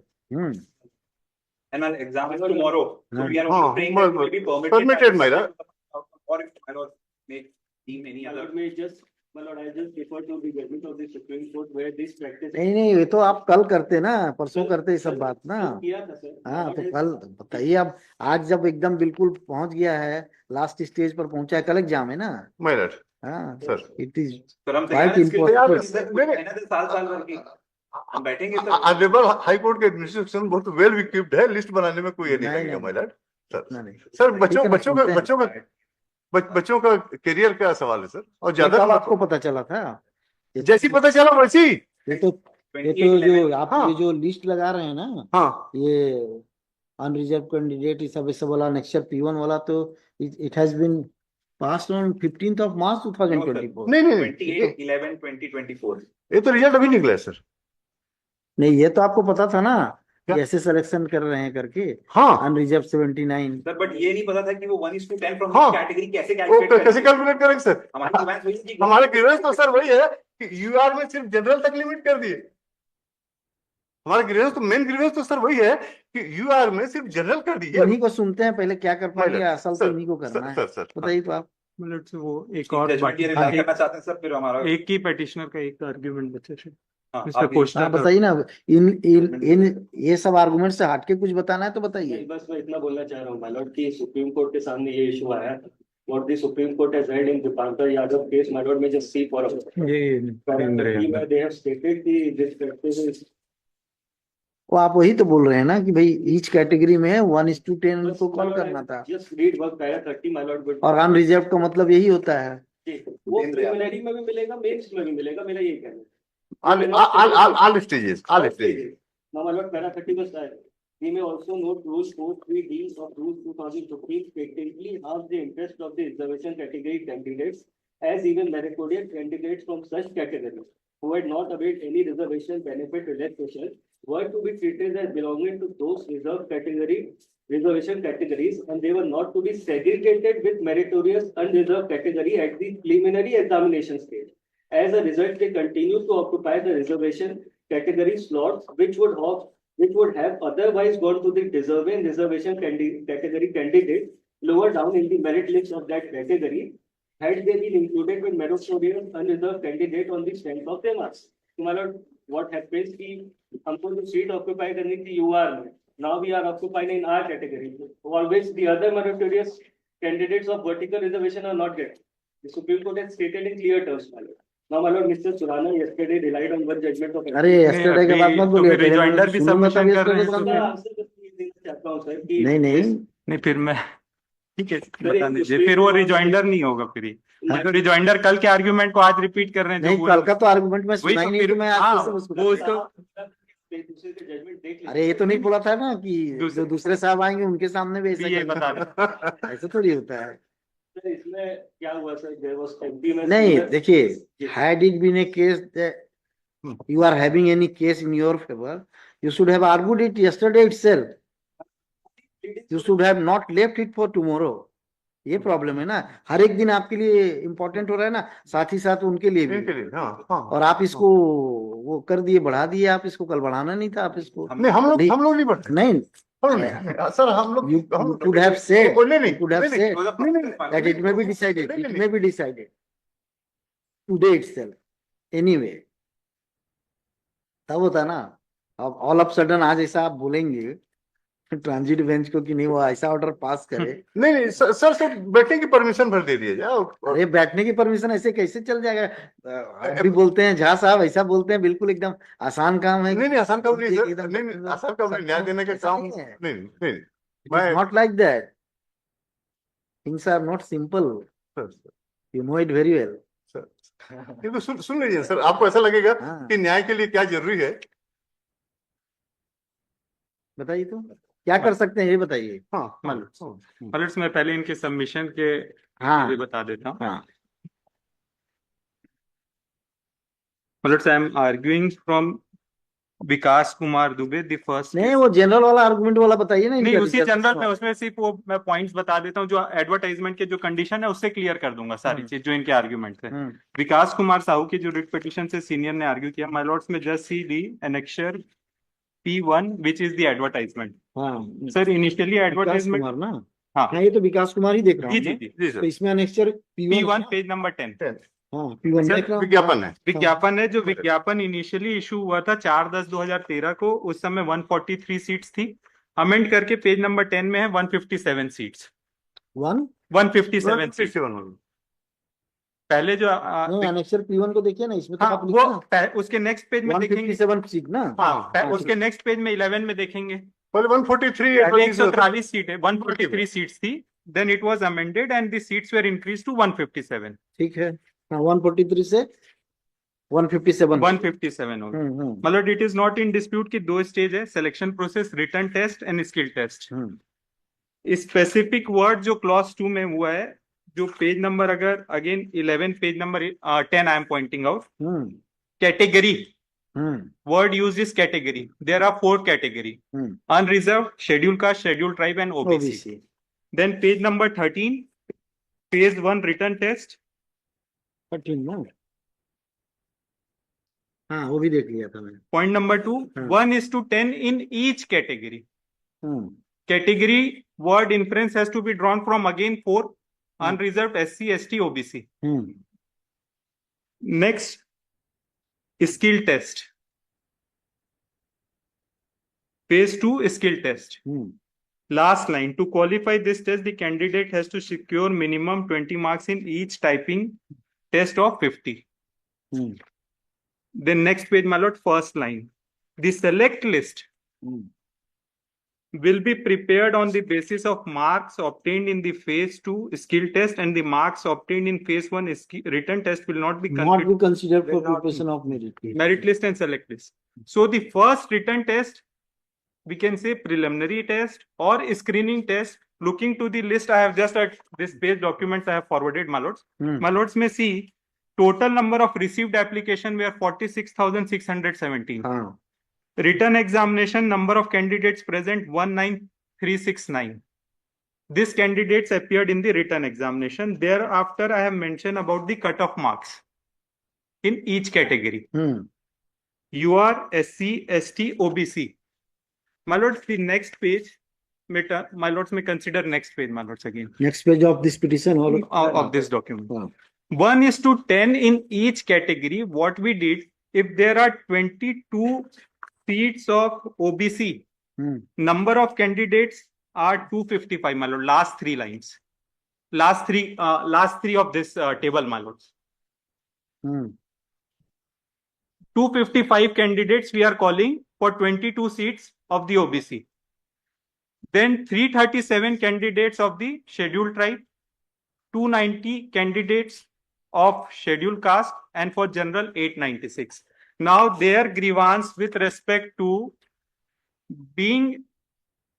And I'll examine tomorrow. So we are हाँ, only praying that it will be permitted. permitted, my lord. Or if my lord may deem any other. May just, my lord, I just refer to the judgment of the Supreme Court where this practice. नहीं नहीं ये तो आप कल करते ना, परसों करते ये सब बात ना। किया था सर। हाँ तो कल बताइए, अब आज जब एकदम बिल्कुल पहुंच गया है, लास्ट स्टेज पर पहुंचा है, कल एग्जाम है ना। My lord, हाँ सर। इट इज सर हम Quite तैयार impossible. हैं साल भर की हम बैठेंगे सर। ऑनरेबल हाई कोर्ट के एडमिनिस्ट्रेशन बहुत वेल इक्विप्ड है, लिस्ट बनाने में कोई ये नहीं नहीं, लगेगा नहीं। my lord. सर नहीं सर ठीक है ना, सुनते हैं। बच्चों का करियर का सवाल है सर, और ये ज्यादा कब आपको पता चला था? जैसी पता चला वैसी। ये तो जो आप ये जो लिस्ट लगा रहे हैं ना, हाँ ये अनरिजर्व कैंडिडेट ये सब वाला नेक्स्ट P1 वाला, तो it has been passed on 15th of March 2024। नहीं नहीं 28/11/2024। ये तो रिजल्ट अभी निकला है सर। नहीं ये तो आपको पता था ना, क्या? कैसे सिलेक्शन कर रहे हैं करके। हाँ अनरिजर्व 79। सर बट ये नहीं पता था कि वो 1:10 फ्रॉम हाँ। कैटेगरी कैसे वो कैलकुलेट कैसे कैलकुलेट करेंगे सर? हमारी डिमांड वही थी। हमारे ग्रीवेंस तो सर वही है कि यूआर में सिर्फ जनरल तक लिमिट कर दिए। हमारा ग्रीवेंस तो मेन ग्रीवेंस तो सर वही है कि यूआर में सिर्फ जनरल कर दिया। उन्हीं को सुनते हैं पहले क्या कर पाएंगे, असल तो सर, उन्हीं को करना है। सर बताइए तो आप। मतलब से वो एक और जजमेंट ये रिलाई करना चाहते हैं सर, फिर हमारा एक ही पेटिशनर का एक आर्ग्यूमेंट बचे थे हाँ, इसमें आप क्वेश्चन हाँ बताइए ना, इन ये सब आर्गुमेंट से हटके कुछ बताना है तो बताइए। नहीं, बस मैं इतना बोलना चाह रहा हूँ माय लॉर्ड कि सुप्रीम कोर्ट के सामने ये इशू आया था। What the Supreme Court has read in Dipankar Yadav case, my lord, may just see for a ये paragraph where they have stated कि this practice is वो आप वही तो बोल रहे हैं ना कि भाई ईच कैटेगरी में 1:10 को कॉल करना था, just read work para 30 my lord, but और अनरिजर्व का मतलब यही होता है। वो प्रिलिमिनरी में भी मिलेगा, मेंस में भी मिलेगा, मेरा ये कहना है। all stages, all stages. Now, my lord, para 30 was that we may also note rules 4(3)d of rules 2015 patently harm the interest of the reservation category candidates, as even meritorious candidates from such categories who had not availed any reservation benefit relaxation were to be treated as belonging to those reservation categories, and they were not to be segregated with meritorious unreserved category at the preliminary examination stage. As a result, they continue to occupy the reservation category slots, which would have otherwise gone to the deserving reservation category candidate lower down in the merit list of that category, had they been included with meritorious unreserved candidate on the strength of their marks. So, my lord, what happens कि हमको जो seat occupy करनी थी यूआर में, now we are occupied in our category. Always the other meritorious candidates of vertical reservation are not getting. The Supreme Court has stated in clear terms, my lord. Now, my lord, Mr. Surana yesterday relied on one judgment of. अरे yesterday के बाद मत बोलिए, पहले rejoinder भी सुनूंगा submission तब कर रहे yesterday हैं के तो बाद देना चाहता हूँ सर कि नहीं नहीं नहीं फिर मैं ठीक है सर, बता एक दीजिए, सुप्रीम फिर वो कोर्ट- रिजॉइंडर नहीं होगा फिर ये तो रिजॉइंडर कल के आर्ग्यूमेंट को आज रिपीट कर रहे हैं जो नहीं, पूरा- कल का तो आर्गुमेंट में वही सुना तो ही नहीं फिर- तो मैं आज हाँ, कैसे उसको वो बताऊं? उसको दूसरे के जजमेंट देख लीजिए। अरे ये तो नहीं बोला था ना कि जो दूसरे साहब आएंगे उनके सामने भी ऐसा ये करना बता रहे है। ऐसा थोड़ी होता है। सर, इसमें क्या हुआ सर, देयर वाज एमपी में नहीं senior- देखिए, जी, had it been a case that you are having any case in your favor, you should have argued it yesterday itself. You should have not left it for tomorrow. ये problem है ना, हर एक दिन आपके लिए important हो रहा है ना, साथ ही साथ उनके लिए भी। इनके लिए, हाँ, हाँ, और आप इसको वो कर दिए, बढ़ा दिए, आप इसको कल बढ़ाना नहीं था, आप इसको नहीं हम लोग नहीं बढ़ते। नहीं सर हम लोग you could have said, नहीं, नहीं, you could have नहीं, said नहीं, नहीं, that it may be decided, नहीं, it नहीं, may be decided today itself anyway. तब होता ना, अब ऑल ऑफ सडन आज ऐसा आप बोलेंगे ट्रांजिट बेंच को कि नहीं वो ऐसा ऑर्डर पास करे। नहीं नहीं सर बैठने की परमिशन भर दे दिया जाए। अरे बैठने की परमिशन ऐसे कैसे चल जाएगा? अभी बोलते हैं झा साहब, ऐसा बोलते हैं, बिल्कुल एकदम आसान काम है। नहीं आसान काम नहीं सर, एकदम नहीं आसान काम नहीं, न्याय देने का ऐसा काम नहीं है। नहीं नहीं It is not like that. Things are not simple. You know it very well. ये तो सुन लीजिए सर, आपको ऐसा लगेगा हाँ। कि न्याय के लिए क्या जरूरी है। बताइए तो क्या कर सकते हैं, ये बताइए। हाँ मतलब मैं पहले इनके सबमिशन के हाँ ये बता देता हूँ। हाँ मतलब I am arguing from Vikas Kumar Dubey the first. नहीं, वो जनरल वाला आर्गुमेंट वाला बताइए ना। नहीं इनका उसी discussion जनरल में, वाला। उसमें सिर्फ वो मैं पॉइंट्स बता देता हूँ जो एडवर्टाइजमेंट के जो कंडीशन है उससे क्लियर कर दूंगा सारी चीज जो इनके आर्ग्यूमेंट है। विकास कुमार साहू की जो रिट पिटीशन से सीनियर ने आर्ग्यू किया, माय लॉर्ड्स में just see the annexure P1 which is the advertisement. हाँ सर इनिशियली विकास एडवर्टाइजमेंट कुमार ना। हाँ। हाँ ये तो विकास कुमार ही देख रहा जी हूँ। जी जी तो इसमें अनेक्चर P1 पेज नंबर 10। हाँ P1 सर, देख रहा हूँ। विज्ञापन है। विज्ञापन है, जो विज्ञापन इनिशियली इशू हुआ था 4/10/2013 को, उस समय 143 सीट्स थी। अमेंड करके पेज नंबर 10 में है 157 सीट्स। 157 सीट्स। पहले जो अनेक्चर P1 को देखिए ना, इसमें तो हाँ आप लिखिए ना वो उसके नेक्स्ट पेज में देखेंगे। 157 सीट ना। हाँ उसके नेक्स्ट पेज में 11 में देखेंगे। पहले 143 पहले 143 सीट है, 143 सीट्स थी, then it was amended and the seats were increase to 157। ठीक है, हाँ 143 से 157 157 होगा। मतलब it is not in dispute कि दो स्टेज है, selection process, written test and skill test. Specific word जो क्लॉज 2 में हुआ है, जो पेज नंबर अगर again 11 page number 10 I am pointing out, category word used is category. There are 4 category: unreserved, scheduled caste, scheduled tribe and OBC. Then page number 13, phase 1 written test. 13 ना। हाँ वो भी देख लिया था मैंने। Point number 2, हाँ। 1:10 in each category. Hmm Category word inference has to be drawn from again 4 unreserved SC, ST, OBC. Hmm Next, skill test. Phase 2 skill test. Hmm Last line, to qualify this test, the candidate has to secure minimum 20 marks in each typing test of 50. Hmm Then next page, my lord, first line. The select list hmm will be prepared on the basis of marks obtained in the phase 2 skill test, and the marks obtained in phase 1 written test will not be not be considered for will not be. preparation of merit list. merit list and select list. So the first written test, we can say preliminary test or screening test. Looking to the list, I have just at this page documents I have forwarded, my lords. My lords may see total number of received application were 46,617. हाँ Written examination number of candidates present 19,369. These candidates appeared in the written examination. Thereafter, I have mentioned about the cutoff marks in each category. UR, SC, ST, OBC. My lords, the next page, my lords may consider next page, my lords, again. next page of this petition Of this document. 1:10 in each category. What we did, if there are 22 seats of OBC, number of candidates are 255, my lord. Last three lines. Last three of this table, my lords. 255 candidates we are calling for 22 seats of the OBC. Then 337 candidates of the scheduled tribe, 290 candidates of scheduled caste, and for general 896. Now their grievance with respect to being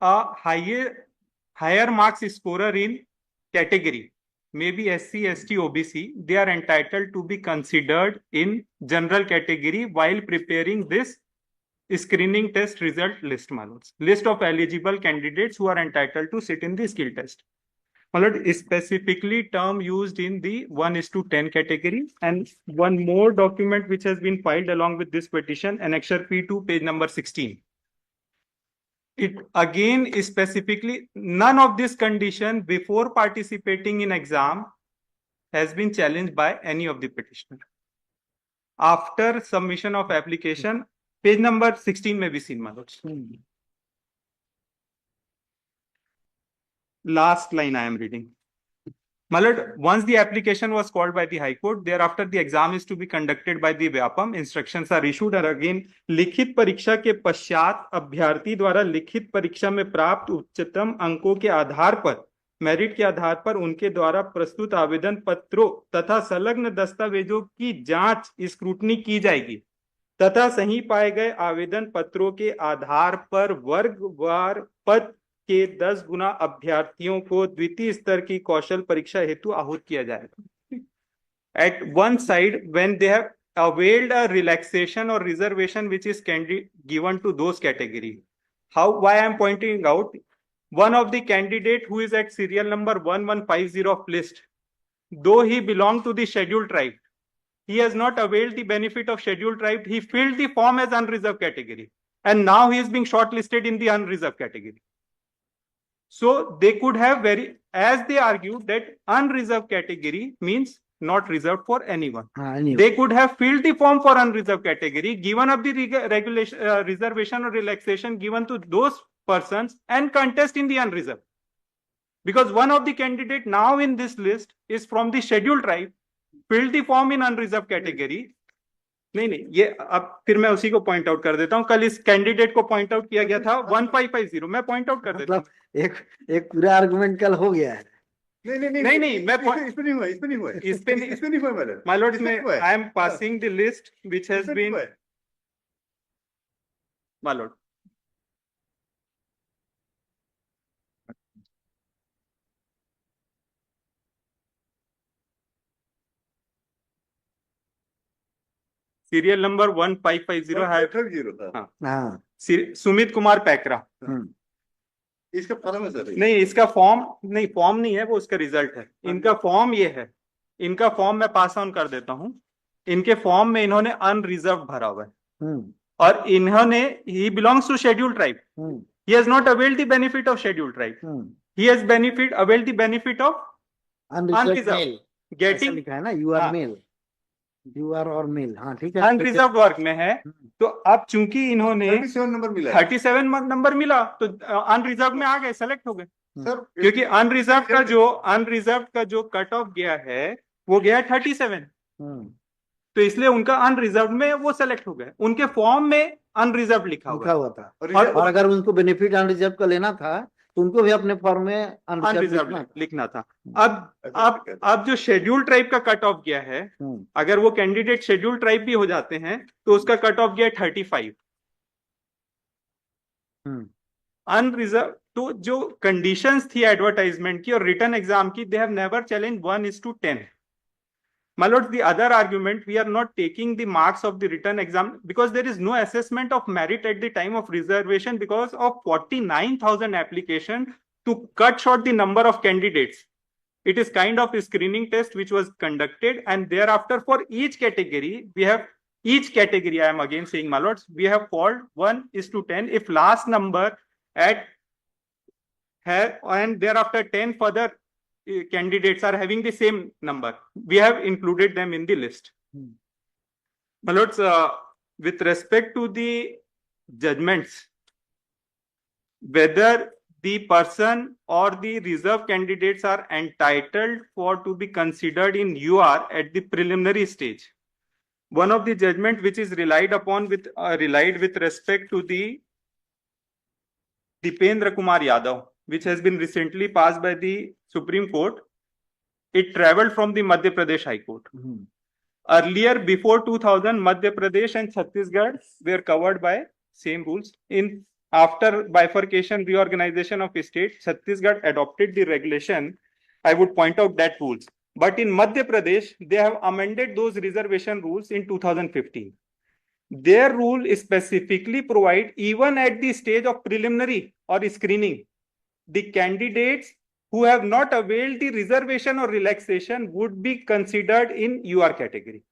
a higher marks scorer in category, maybe SC, ST, OBC, they are entitled to be considered in general category while preparing this screening test result list, my lords. List of eligible candidates who are entitled to sit in the skill test. My lord, specifically term used in the 1:10 category. And one more document which has been filed along with this petition, Annexure P2, page number 16. It again is specifically, none of this condition before participating in exam has been challenged by any of the petitioner. After submission of application, page number 16 may be seen, my lords. Last line I am reading. My lord, once the application was called by the High Court, thereafter the exam is to be conducted by the Vyapam. Instructions are issued, and again, लिखित परीक्षा के पश्चात अभ्यर्थी द्वारा लिखित परीक्षा में प्राप्त उच्चतम अंकों के आधार पर, मेरिट के आधार पर उनके द्वारा प्रस्तुत आवेदन पत्रों तथा संलग्न दस्तावेजों की जांच स्क्रूटनी की जाएगी तथा सही पाए गए आवेदन पत्रों के आधार पर वर्गवार पद के 10 गुना अभ्यर्थियों को द्वितीय स्तर की कौशल परीक्षा हेतु आहूत किया जाएगा. At one side, when they have availed a relaxation or reservation which is given to those category. Why I am pointing out, one of the candidate who is at serial number 1150 of list, though he belonged to the scheduled tribe, he has not availed the benefit of scheduled tribe. He filled the form as unreserved category, and now he is being shortlisted in the unreserved category. So they could have as they argued that unreserved category means not reserved for anyone. They could have filled the form for unreserved category, given up the reservation or relaxation given to those persons and contest in the unreserved. Because one of the candidate now in this list is from the scheduled tribe, filled the form in unreserved category. नहीं, ये अब फिर मैं उसी को point out कर देता हूँ. कल इस कैंडिडेट को पॉइंट आउट किया गया था 1550. मैं पॉइंट आउट कर देता हूँ. एक पूरा आर्गुमेंट कल हो गया है. नहीं, मैं इस पे नहीं हुआ माय लॉर्ड, इसमें I am passing the list which has been, my lord. Serial number 1550 है. सुमित कुमार पैकरा. इसका फॉर्म है सर? नहीं, इसका फॉर्म नहीं है, वो उसका रिजल्ट है. इनका फॉर्म ये है. इनका फॉर्म मैं पास ऑन कर देता हूं. इनके फॉर्म में इन्होंने अनरिजर्व भरा हुआ है हम्म और इन्होंने he belongs to schedule tribe hmm he has not availed the benefit of scheduled tribe hmm he has availed the benefit of unreserved Unreserved. Mail ऐसा getting लिखा है ना, यू आर हाँ। मेल, यू आर और mail, हाँ ठीक है। Unreserved work में है। हम्म, तो अब चूंकि इन्होंने 37 नंबर मिला है 37 नंबर मिला तो अनरिजर्व में आ गए, सेलेक्ट हो गए, सर। क्योंकि अनरिजर्व का जो कट ऑफ गया है वो गया 37, हम्म, तो इसलिए उनका अनरिजर्व में वो सेलेक्ट हो गए, उनके फॉर्म में अनरिजर्व लिखा लिखा हुआ हुआ था। और और अगर उनको बेनिफिट अनरिजर्व का लेना था तो उनको भी अपने फॉर्म में अनरिजर्व अनरिजर्व लिखना था। लिखना था। अब जो शेड्यूल ट्राइब का कट ऑफ गया है, हम्म, अगर वो कैंडिडेट शेड्यूल ट्राइब भी हो जाते हैं तो उसका कट ऑफ गया 35 हम्म, अनरिजर्व। तो जो कंडीशंस थी एडवर्टाइजमेंट की और रिटर्न एग्जाम की, they have never challenge 1:10. My lord, the other argument, we are not taking the marks of the written exam because there is no assessment of merit at the time of reservation because of 49,000 application to cut short the number of candidates. It is kind of a screening test which was conducted, and thereafter for each category, I am again saying, my lords, we have called 1:10. If last number and thereafter 10 further candidates are having the same number, we have included them in the list. My lords, with respect to the judgments, whether the person or the reserve candidates are entitled for to be considered in UR at the preliminary stage, one of the judgment which is relied with respect to the Dipendra Kumar Yadav, which has been recently passed by the Supreme Court. It traveled from the Madhya Pradesh High Court. Hmm, Earlier, before 2000, Madhya Pradesh and Chhattisgarh were covered by same rules. After bifurcation, reorganization of state, Chhattisgarh adopted the regulation. I would point out that rules. But in Madhya Pradesh, they have amended those reservation rules in 2015. Their rule specifically provide, even at the stage of preliminary or screening, the candidates who have not availed the reservation or relaxation would be considered in UR category.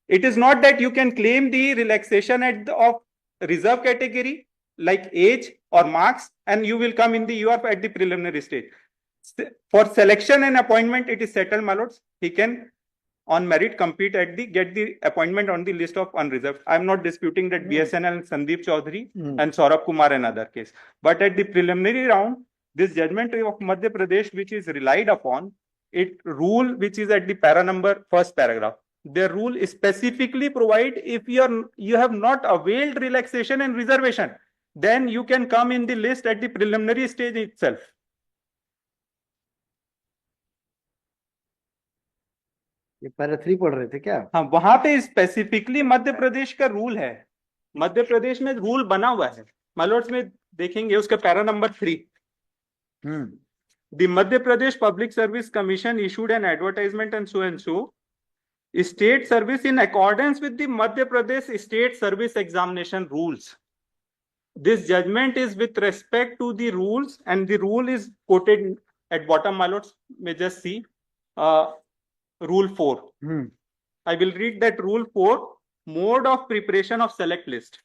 It is not that you can claim the relaxation of reserve category like age or marks and you will come in the UR at the preliminary stage. For selection and appointment, it is settled, my lords. He can on merit compete get the appointment on the list of unreserved. I am not disputing that BSNL and Sandeep Chaudhary and Saurabh Kumar and other case. But at the preliminary round, this judgment of Madhya Pradesh, which is relied upon, it rule which is at the first paragraph. Their rule specifically provide if you have not availed relaxation and reservation, then you can come in the list at the preliminary stage itself. ये para 3 पढ़ रहे थे क्या? हाँ, वहां पे specifically Madhya Pradesh का rule है, मध्य प्रदेश में रूल बना हुआ है। मालूट्स में देखेंगे उसका para number 3. The Madhya Pradesh Public Service Commission issued an advertisement and so state service in accordance with the Madhya Pradesh State Service Examination rules. This judgment is with respect to the rules, and the rule is quoted at bottom. Malots may just see rule 4. I will read that rule 4. Mode of preparation of select list.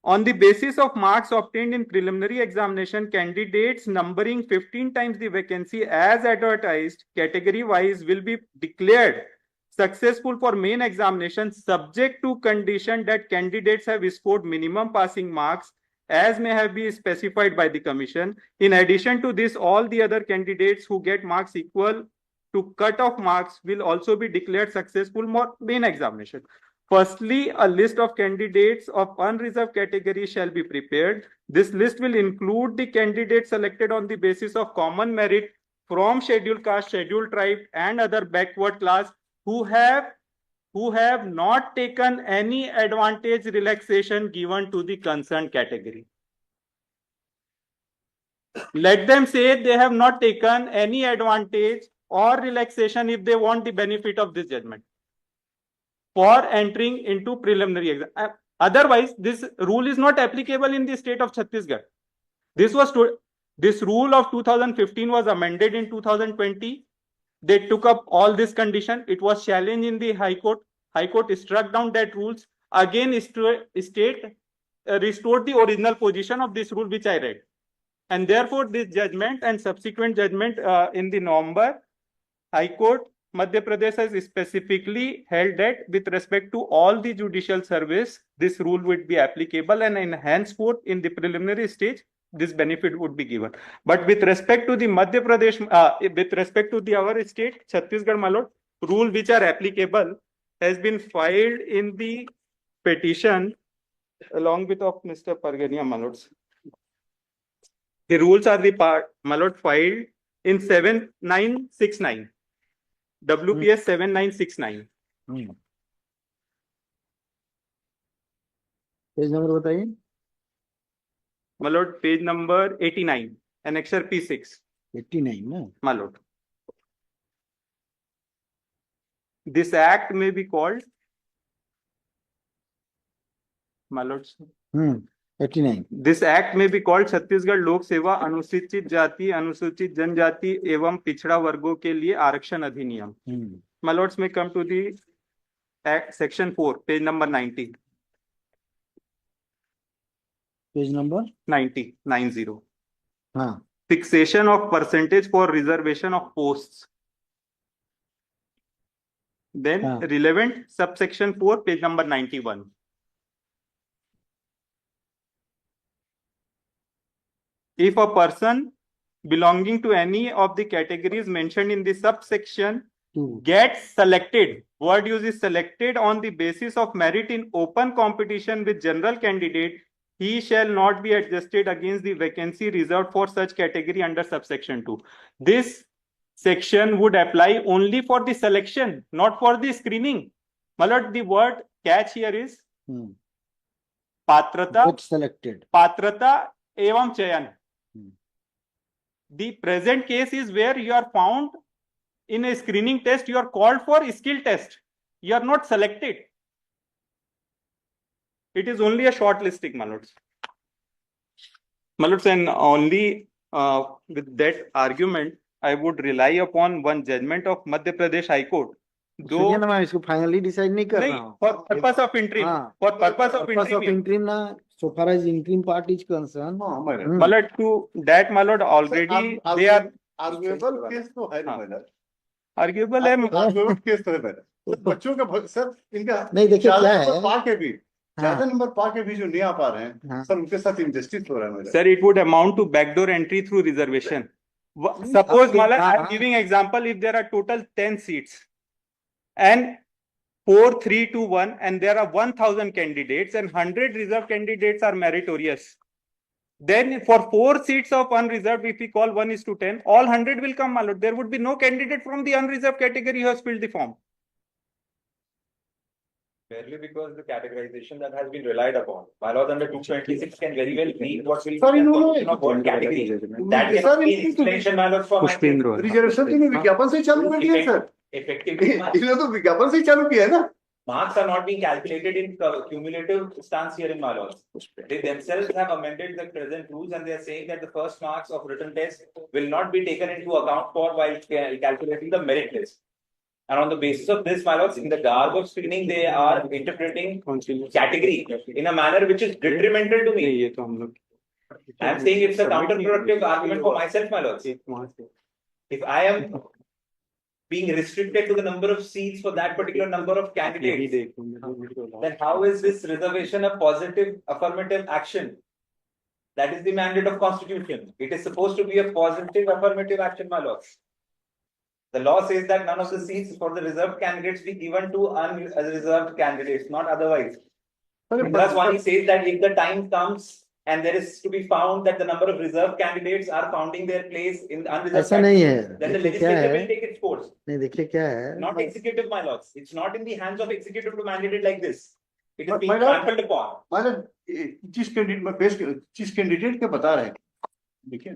On the basis of marks obtained in preliminary examination, candidates numbering 15 times the vacancy as advertised category wise will be declared successful for main examination, subject to condition that candidates have scored minimum passing marks as may have been specified by the commission. In addition to this, all the other candidates who get marks equal to cut-off marks will also be declared successful for main examination. Firstly, a list of candidates of unreserved category shall be prepared. This list will include the candidates selected on the basis of common merit from scheduled caste, scheduled tribe, and other backward class who have not taken any advantage relaxation given to the concerned category. Let them say they have not taken any advantage or relaxation if they want the benefit of this judgment for entering into preliminary exam. Otherwise, this rule is not applicable in the state of Chhattisgarh. This rule of 2015 was amended in 2020. They took up all this condition. It was challenged in the High Court. High Court struck down that rules. Again, state restored the original position of this rule which I read. And therefore, this judgment and subsequent judgment in the November, High Court Madhya Pradesh has specifically held that with respect to all the judicial service, this rule would be applicable, and in henceforth in the preliminary stage, this benefit would be given. But with respect to the Madhya Pradesh, with respect to the our state, Chhattisgarh, my lord, rule which are applicable has been filed in the petition along with of Mr. Pargania, my lords. The rules are the part, my lord, filed in 7969. WPS 7969. Page number बताइए। My lord, page number 89, annexure P6. 89 ना? My lord. This act may be called, my lords. 89। This act may be called Chhattisgarh लोक सेवा अनुसूचित जाति, अनुसूचित जनजाति एवं पिछड़ा वर्गों के लिए आरक्षण अधिनियम। My lords, may come to the act section 4, page number 90. Page number 90. हाँ। Fixation of percentage for reservation of posts. Then relevant subsection 4, page number 91. If a person belonging to any of the categories mentioned in the subsection gets selected, word use is selected on the basis of merit in open competition with general candidate, he shall not be adjusted against the vacancy reserved for such category under subsection 2. This section would apply only for the selection, not for the screening. My lord, the word catch here is patrata, Get selected. Patrata evam chayan. The present case is where you are found in a screening test, you are called for a skill test. You are not selected. It is only a shortlisting, my lords. My lords, and only with that argument, I would rely upon one judgment of Madhya Pradesh High Court. सुनिए ना, मैं इसको finally decide नहीं कर रहा हूँ। For purpose of interim. For purpose of interim ना, so far as interim part is concerned. My lord, to that, my lord, already they are arguable case तो है ना, my lord. arguable है। arguable case तो है मेरा। तो बच्चों का सर इनका नहीं, देखिए क्या है, पाके भी ज्यादा नंबर पाके भी जो नहीं आ पा रहे हैं, सर उनके साथ injustice हो रहा है मेरा। Sir, it would amount to backdoor entry through reservation. Suppose, Malad, I am giving example, if there are total 10 seats and 4, 3, 2, 1, and there are 1000 candidates and 100 reserved candidates are meritorious. Then for 4 seats of unreserved, if we call 1:10, all 100 will come, Malad. There would be no candidate from the unreserved category who has filled the form. Merely because the categorization that has been relied upon. Bylaws under 226 can very well be what will be Sorry, no, of one category. That cannot be an explanation, bylaws for my case. Reservation तो इन्होंने विज्ञापन से ही चालू कर दिया है sir. Effectively, इन्होंने तो विज्ञापन से ही चालू किया है ना। marks are not being calculated in cumulative stance here in bylaws. They themselves have amended the present rules and they are saying that the first marks of written test will not be taken into account for while calculating the merit list. And on the basis of this, my lords, in the garb of screening, they are interpreting category in a manner which is detrimental to me. I am saying it's a counterproductive argument for myself, my lords. If I am being restricted to the number of seats for that particular number of candidates, then how is this reservation a positive affirmative action? That is the mandate of Constitution. It is supposed to be a positive affirmative action, my lords. The law says that none of the seats for the reserved candidates be given to unreserved candidates, not otherwise. Plus, one says that if the time comes and there is to be found that the number of reserved candidates are founding their place in unreserved ऐसा नहीं है, candidates, then the देखिए क्या legislature है, will take its course. नहीं देखिए क्या है, Not executive, my lords. It's not in the hands of executive to mandate it like this. It is But being my lord- trampled upon. मतलब जिस candidate के बता रहे हैं, देखिए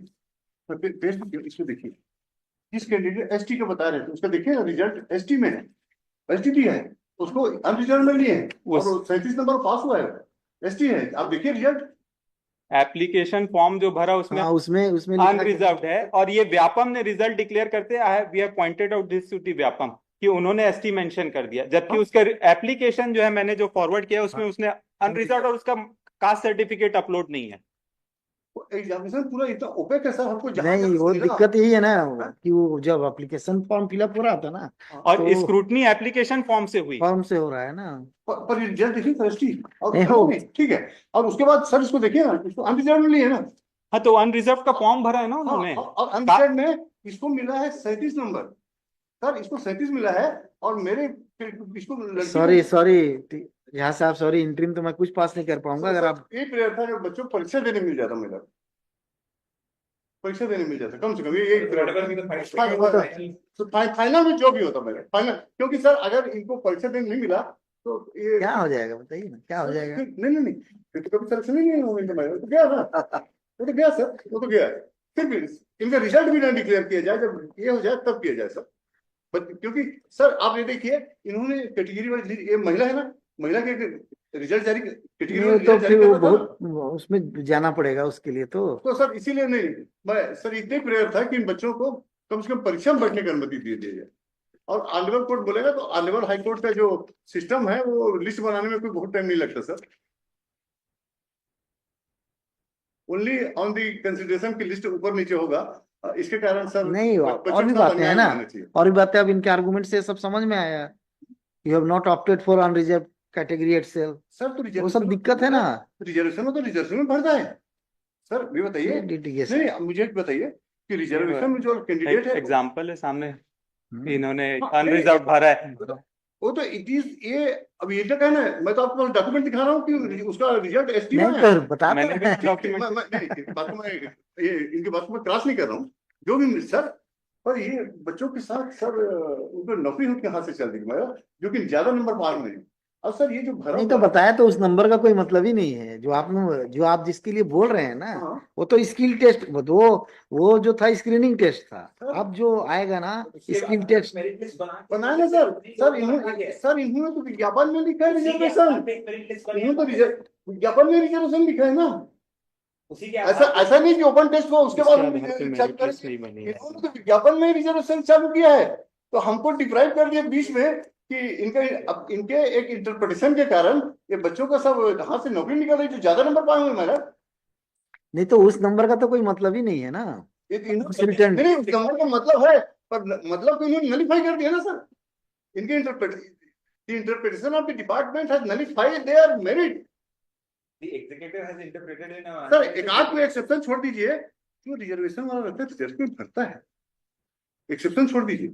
इसमें देखिए जिस कैंडिडेट एसटी के बता रहे हैं, उसका देखिए रिजल्ट एसटी में है, एसटी भी है, उसको अनरिजर्व में नहीं है और 37 नंबर पास हुआ है, एसटी है। आप देखिए रिजल्ट, एप्लीकेशन फॉर्म जो भरा उसमें उसमें अनरिजर्व्ड है और ये व्यापम ने रिजल्ट डिक्लेयर करते we have pointed out this to the Vyapam कि उन्होंने एसटी मेंशन कर दिया, जबकि उसका एप्लीकेशन जो है मैंने जो फॉरवर्ड किया उसमें उसने अनरिजर्व्ड और उसका कास्ट सर्टिफिकेट अपलोड नहीं है। एग्जामिनेशन पूरा इतना ओपेक है सर, हमको नहीं, वो दिक्कत यही है ना कि वो जब एप्लीकेशन फॉर्म फिलअप हो रहा था ना, और तो स्क्रूटनी एप्लीकेशन फॉर्म से हुई। फॉर्म से हो रहा है ना। पर रिजल्ट देखिए सर एसटी और नहीं हो। ठीक है, और उसके बाद सर इसको देखिए ना, इसको अनरिजर्व है ना। हाँ, तो अनरिजर्व का फॉर्म भरा है ना उन्होंने। और अनरिजर्व में इसको मिला है 37 नंबर सर, इसको 37 मिला है, और मेरे इसको सॉरी यहाँ से आप सॉरी, इंटरिम तो मैं कुछ पास नहीं कर पाऊंगा अगर आप। एक प्रेयर था जो बच्चों को परीक्षा देने मिल जाता, मेरा परीक्षा देने मिल जाता कम से कम ये एक फाइनल में जो भी होता मेरा फाइनल, क्योंकि सर अगर इनको परीक्षा देने नहीं मिला तो ये क्या हो जाएगा बताइए ना, क्या हो जाएगा? नहीं फिर तो कभी सिलेक्शन ही नहीं होगा मेरा, तो गया ना, वो तो गया सर, वो तो गया। फिर भी इनका रिजल्ट भी ना डिक्लेयर किया जाए, जब ये हो जाए तब किया जाए सर। क्योंकि सर आप ये देखिए, इन्होंने कैटेगरी वाइज, ये महिला है ना, महिला के रिजल्ट जारी कैटेगरी तो फिर वो बहुत उसमें जाना पड़ेगा उसके लिए तो सर इसीलिए नहीं, मैं सर इतने प्रेयर था कि इन बच्चों को कम से कम परीक्षा में बैठने की अनुमति दी जाए, और ऑनरेबल कोर्ट बोलेगा तो ऑनरेबल हाई कोर्ट का जो सिस्टम है वो लिस्ट बनाने में कोई बहुत टाइम नहीं लगता sir, only on the consideration की लिस्ट ऊपर नीचे होगा, इसके कारण सर नहीं। और भी बातें है ना, और भी बातें, अब इनके आर्गुमेंट से सब समझ में आया। You have not opted for unreserved category itself, sir, तो वो सब दिक्कत है ना। रिजर्वेशन में तो रिजर्वेशन में भरता है सर, ये बताइए। नहीं, मुझे बताइए कि रिजर्वेशन में जो कैंडिडेट है, एग्जांपल है सामने, इन्होंने अनरिजर्व भरा है, वो तो इट इज ये, अब ये क्या कहना है, मैं तो आपको डॉक्यूमेंट दिखा रहा हूँ कि उसका रिजल्ट एसटी में है। बता मैंने भी डॉक्यूमेंट बात को मैं ये इनके बात को मैं क्रॉस नहीं कर रहा हूँ, जो भी सर, पर ये बच्चों के साथ सर उनको नौकरी उनके हाथ से चल रही है, जो कि ज्यादा नंबर पार हुए हैं। अब सर ये जो भरा नहीं तो बताया, तो उस नंबर का कोई मतलब ही नहीं है जो आप जिसके लिए बोल रहे हैं ना, वो तो स्किल टेस्ट, वो जो था स्क्रीनिंग टेस्ट था। अब जो आएगा ना स्किल टेस्ट बनाए ना सर इन्होंने तो विज्ञापन में लिखा है रिजर्वेशन, इन्होंने तो विज्ञापन में रिजर्वेशन लिखा है ना, ऐसा नहीं कि ओपन टेस्ट को उसके बाद इन्होंने तो विज्ञापन में रिजर्वेशन चालू किया है, तो हमको डिप्राइव कर दिया बीच में कि इनके एक इंटरप्रिटेशन के कारण ये बच्चों का सब हाथ से नौकरी निकल रही, जो ज्यादा नंबर पाए हुए मेरा। नहीं तो उस नंबर का तो कोई मतलब ही नहीं है ना, नहीं, उस नंबर का मतलब है, पर मतलब तो इन्होंने नलिफाई कर दिया ना सर, इनके interpretation of the department has nullified their merit. The executive has interpreted in a sir एक आध को एक्सेप्शन छोड़ दीजिए, जो रिजर्वेशन वाला रहता है रिजर्वेशन भरता है, एक्सेप्शन छोड़ दीजिए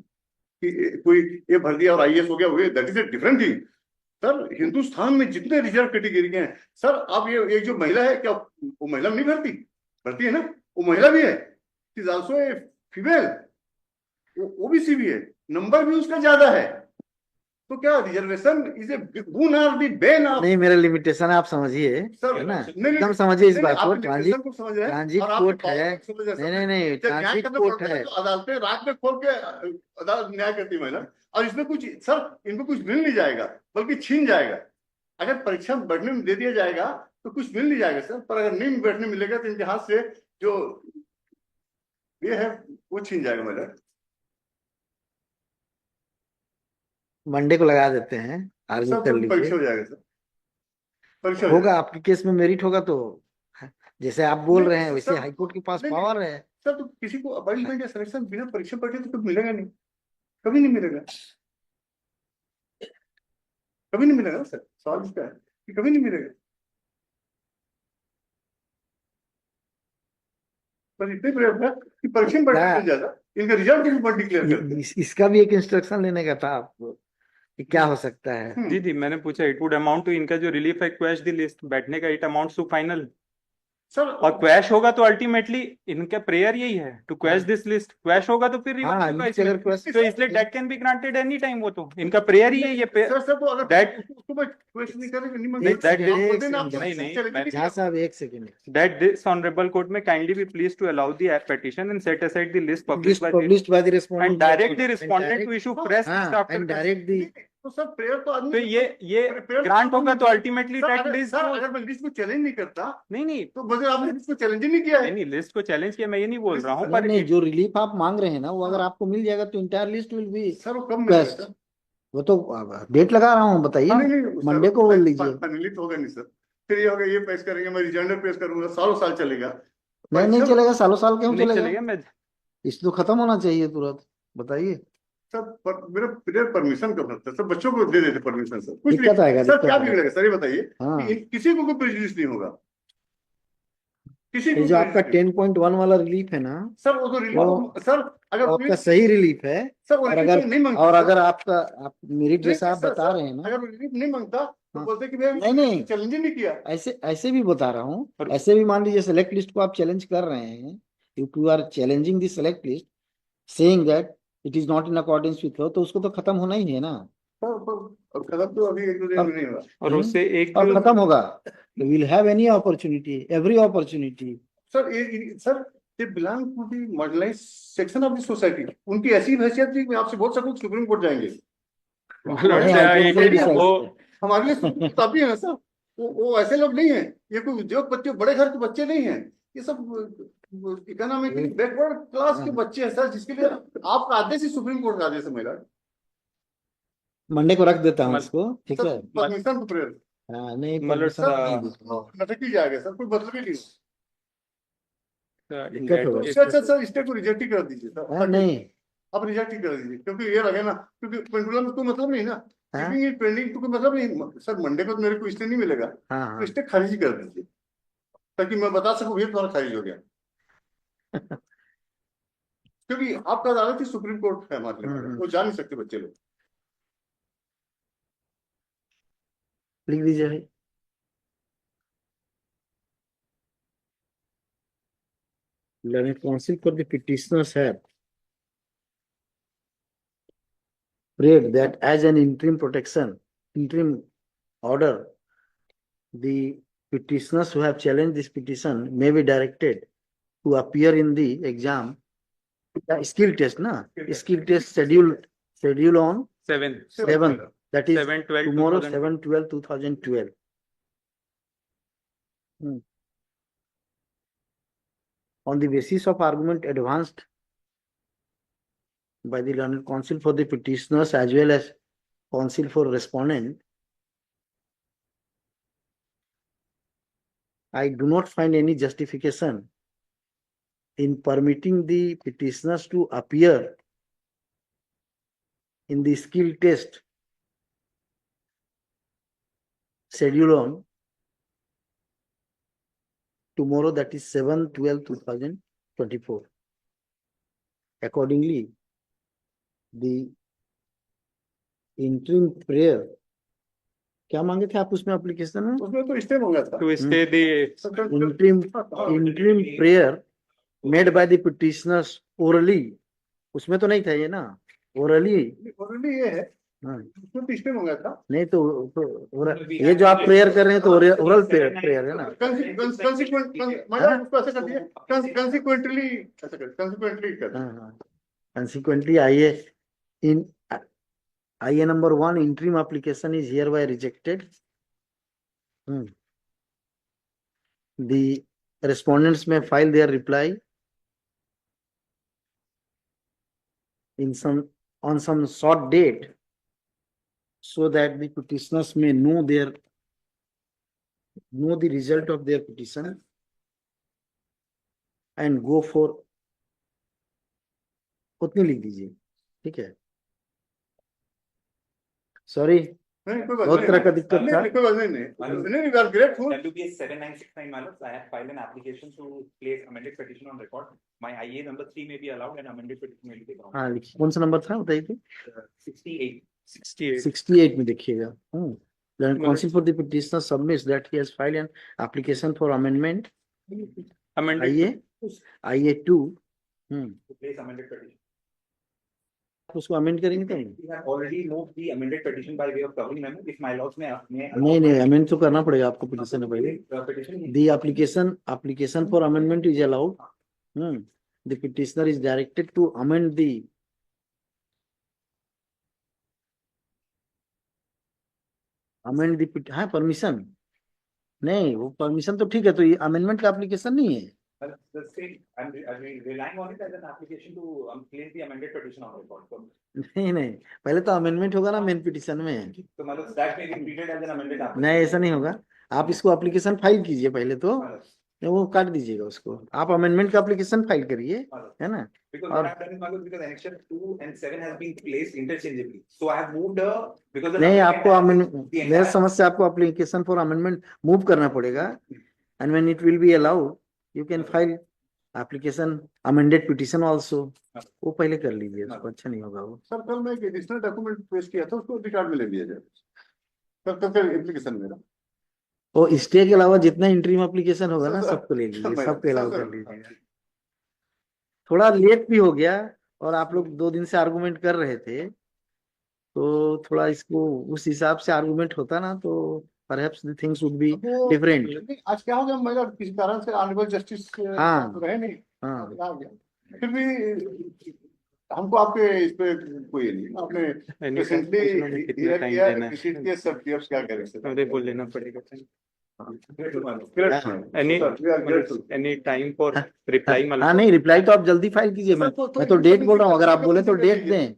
कि कोई ये भर दिया और आईएएस हो गया, वो that is a different thing. Sir Hindustan में जितने रिजर्व कैटेगरी के हैं सर, अब ये एक जो महिला है, क्या वो महिला नहीं भरती है ना, वो महिला भी है, is also a female, OBC भी है, नंबर भी उसका ज्यादा है, तो क्या रिजर्वेशन इज ए बोन और द बेन ऑफ। नहीं, मेरा लिमिटेशन आप समझिए है ना, एकदम समझिए इस बात को। ट्रांजिट कोर्ट है, नहीं ट्रांजिट कोर्ट है, अदालतें रात में खोल के अदालत न्याय करती है महिला, और इसमें कुछ सर इनको कुछ मिल नहीं जाएगा बल्कि छीन जाएगा। अगर परीक्षा बैठने में दे दिया जाएगा तो कुछ मिल नहीं जाएगा सर, पर अगर नहीं बैठने मिलेगा तो इनके हाथ से जो ये है वो छीन जाएगा महिला। मंडे को लगा देते हैं, आर्ग्यू कर लीजिए, परीक्षा हो जाएगा सर, परीक्षा होगा आपके केस में मेरिट होगा तो जैसे आप बोल रहे हैं वैसे हाई कोर्ट के पास पावर है सर। तो किसी को अपॉइंटमेंट या सिलेक्शन बिना परीक्षा पढ़े तो कभी मिलेगा नहीं, कभी नहीं मिलेगा, कभी नहीं मिलेगा सर, सवाल इसका है कि कभी नहीं मिलेगा। बस इतने प्रयास है कि परीक्षा में बैठने ज्यादा इनका रिजल्ट भी डिक्लेयर करते। इसका भी एक इंस्ट्रक्शन लेने का था आपको कि क्या हो सकता है। जी मैंने पूछा इट वुड अमाउंट टू, इनका जो रिलीफ है क्वैश द लिस्ट बैठने का, it amounts to final sir, और क्वैश होगा तो अल्टीमेटली इनका प्रेयर यही है to quash this list, quash होगा तो फिर रिवर्स होगा इसमें, तो इसलिए that can be granted any time, वो तो इनका प्रेयर ही है ये सर तो अगर दैट उसको मैं क्वेश्चन नहीं करेंगे नहीं साहब एक second, that this honourable court में kindly be please to allow the petition and set aside the list published by the respondent and direct the respondent to issue fresh list after and direct the तो sir prayer तो आदमी, तो ये grant होगा तो ultimately that list, अगर मैं list को चैलेंज नहीं करता नहीं तो बस आपने लिस्ट को चैलेंज नहीं किया है। नहीं लिस्ट को चैलेंज किया, मैं ये नहीं बोल रहा हूँ, पर नहीं जो रिलीफ आप मांग रहे हैं ना वो अगर आपको मिल जाएगा तो entire list will be sir वो कब मिलेगा वो तो डेट लगा रहा हूँ, बताइए हाँ, ना। नहीं, नहीं, मंडे को बोल लीजिए। फाइनली तो होगा नहीं सर, फिर ये होगा, ये पेश करेंगे, मैं रिजल्ट पेश करूंगा, सालों साल चलेगा। नहीं चलेगा, सालों साल क्यों नहीं चलेगा? चलेगा। मैं इस तो खत्म होना चाहिए तुरंत, बताइए। सर मेरा पीरियड परमिशन कब लगता है सर? बच्चों को दे देते परमिशन सर, कुछ दिक्कत नहीं आएगा, सर, दिक्कत क्या आएगा। बिगड़ेगा सर, ये बताइए हाँ, कि किसी को कोई प्रेजुडिस नहीं होगा, किसी ये को जो आपका prejudice नहीं। 10.1 वाला रिलीफ है ना, सर वो तो वो सर अगर वो आपका सही रिलीफ है। सर वो और रिलीफ अगर नहीं मांगता और सर, अगर आपका आप मेरिट नहीं, जैसा आप सर, बता रहे हैं ना, अगर रिलीफ नहीं मांगता तो हाँ, बोलते कि भैया नहीं चैलेंज नहीं किया। ऐसे ऐसे भी बता रहा हूँ। और ऐसे भी मान लीजिए सेलेक्ट लिस्ट को आप चैलेंज कर रहे हैं, if you are challenging the select list saying that it is not in accordance with law, तो उसको तो खत्म होना ही है ना। खत्म तो अभी 1-2 दिन में नहीं होगा और उससे एक और जो खत्म होगा, will have any opportunity, every opportunity. Sir. Sir they belong to the marginalised section of the society, उनकी ऐसी हैसियत थी कि मैं आपसे बोल सकूं सुप्रीम कोर्ट जाएंगे। नहीं, हाई कोर्ट से वो decide हमारे लिए सुप्रीम कोर्ट काफी है ना सर, वो ऐसे लोग नहीं है, ये कोई उद्योग बच्चे बड़े घर के बच्चे नहीं है, ये सब इकोनॉमिकली बैकवर्ड क्लास के बच्चे हैं सर, जिसके लिए आपका आदेश ही सुप्रीम कोर्ट का आदेश है मेरा। मंडे को रख देता हूँ मत- इसको, ठीक है। परमिशन टू प्रेयर हाँ, नहीं मतलब permission सर, नहीं देता। लटक ही जाएगा सर, कोई मतलब ही नहीं। in दिक्कत that होगा। case, सर सर स्टे को रिजेक्ट ही कर दीजिए सर, हाँ, नहीं आप रिजेक्ट ही कर दीजिए, क्योंकि ये लगे ना, क्योंकि पेंडुलम में कोई मतलब नहीं ना, हाँ? कीपिंग इट पेंडिंग तो कोई मतलब नहीं सर, मंडे को तो मेरे को स्टे नहीं मिलेगा, हाँ तो हाँ स्टे खारिज ही कर दीजिए, ताकि मैं बता सकूं ये तुम्हारा खारिज हो गया, क्योंकि आपका अदालत ही सुप्रीम कोर्ट है हमारे लिए, वो जा नहीं सकते बच्चे लोग। लिख दीजिए भाई। Learned counsel for the petitioners have prayed that as an interim order, the petitioners who have challenged this petition may be directed to appear in the exam, skill test, na? Skill test schedule on 7th, that is 7/12, tomorrow, 2012. 7/12/2012. On the basis of argument advanced by the learned counsel for the petitioners as well as counsel for respondent, I do not find any justification in permitting the petitioners to appear in the skill test schedule on tomorrow, that is 7/12/2024. Accordingly, the interim prayer, क्या मांगे थे आप उसमें application में? उसमें तो stay मांगा था, To stay the interim prayer made by the petitioners orally, उसमें तो नहीं था ये ना, orally। ऑलरेडी ये है, हाँ, उसमें तो स्टे मांगा था। नहीं तो ये जो आप प्रेयर कर रहे हैं तो ओरल प्रेयर है ना। कंसिक्वेंटली कर, Consequently, IA number 1 interim application is hereby rejected. The respondents may file their reply on some short date so that the petitioners may know the result of their petition and go for, उतनी लिख दीजिए, ठीक है। Sorry, बहुत तरह का दिक्कत था। कोई बात नहीं, ग्रेट हूँ। WPS 7969 Malos, I have filed an application to place amended petition on record. My IA number 3 may be allowed and amended petition will be taken on. हाँ, लिखिए, कौन सा नंबर था बताइए तो? 68. 68 में देखिएगा। Learned counsel for the petitioner submits that he has filed an application for amendment IA2 To place amended petition. उसको अमेंड करेंगे तो We have already moved the amended petition by way of covering memo. If my laws may नहीं amend तो करना पड़ेगा आपको petition में पहले। petition. The application for amendment is allowed. The petitioner is directed to amend the हाँ permission, नहीं वो परमिशन तो ठीक है, तो ये अमेंडमेंट का एप्लीकेशन नहीं है। The same, I'm relying on it as an application to place the amended petition on record. So नहीं नहीं, पहले तो अमेंडमेंट होगा ना मेन पिटिशन में। मतलब that may be treated as an amended application. नहीं, ऐसा नहीं होगा। आप इसको एप्लीकेशन फाइल कीजिए पहले तो, वो काट दीजिएगा उसको। आप अमेंडमेंट का एप्लीकेशन फाइल करिए, है ना। Because what I've done is because annexure 2 and 7 has been placed interchangeably. So I have moved because the नहीं, applicant आपको has अमेंड the मेरा entire- समझ से आपको एप्लीकेशन फॉर अमेंडमेंट मूव करना पड़ेगा, and when it will be allowed you can file application amended petition also. वो पहले कर लीजिए, उसको अच्छा नहीं होगा वो। सर कल मैं एक एडिशनल डॉक्यूमेंट पेश किया था, उसको रिकॉर्ड में ले लिया जाए सर, तो फिर एप्लीकेशन मेरा। वो स्टे के अलावा जितना इंटरिम एप्लीकेशन होगा ना सर, सबको ले लीजिए, सर, सबको अलाउ सर, कर लीजिएगा। थोड़ा लेट भी हो गया, और आप लोग 2 दिन से आर्गुमेंट कर रहे थे, तो थोड़ा इसको उस हिसाब से आर्गुमेंट होता ना तो perhaps the things would be वो- डिफरेंट। नहीं, आज क्या हो गया, महिला किसी कारण से ऑनरेबल जस्टिस हाँ। रहे नहीं, हाँ, आ गया। फिर भी हमको आपके इस पे कोई नहीं, आपने रिसेंटली कितना टाइम देना है? रिसीट के सब टीएफ्स क्या करें सर? अरे बोल लेना पड़ेगा। Grateful. Any time for replying हाँ नहीं, रिप्लाई तो आप जल्दी फाइल कीजिए। मैं तो डेट बोल रहा हूँ, अगर आप बोले तो डेट दें।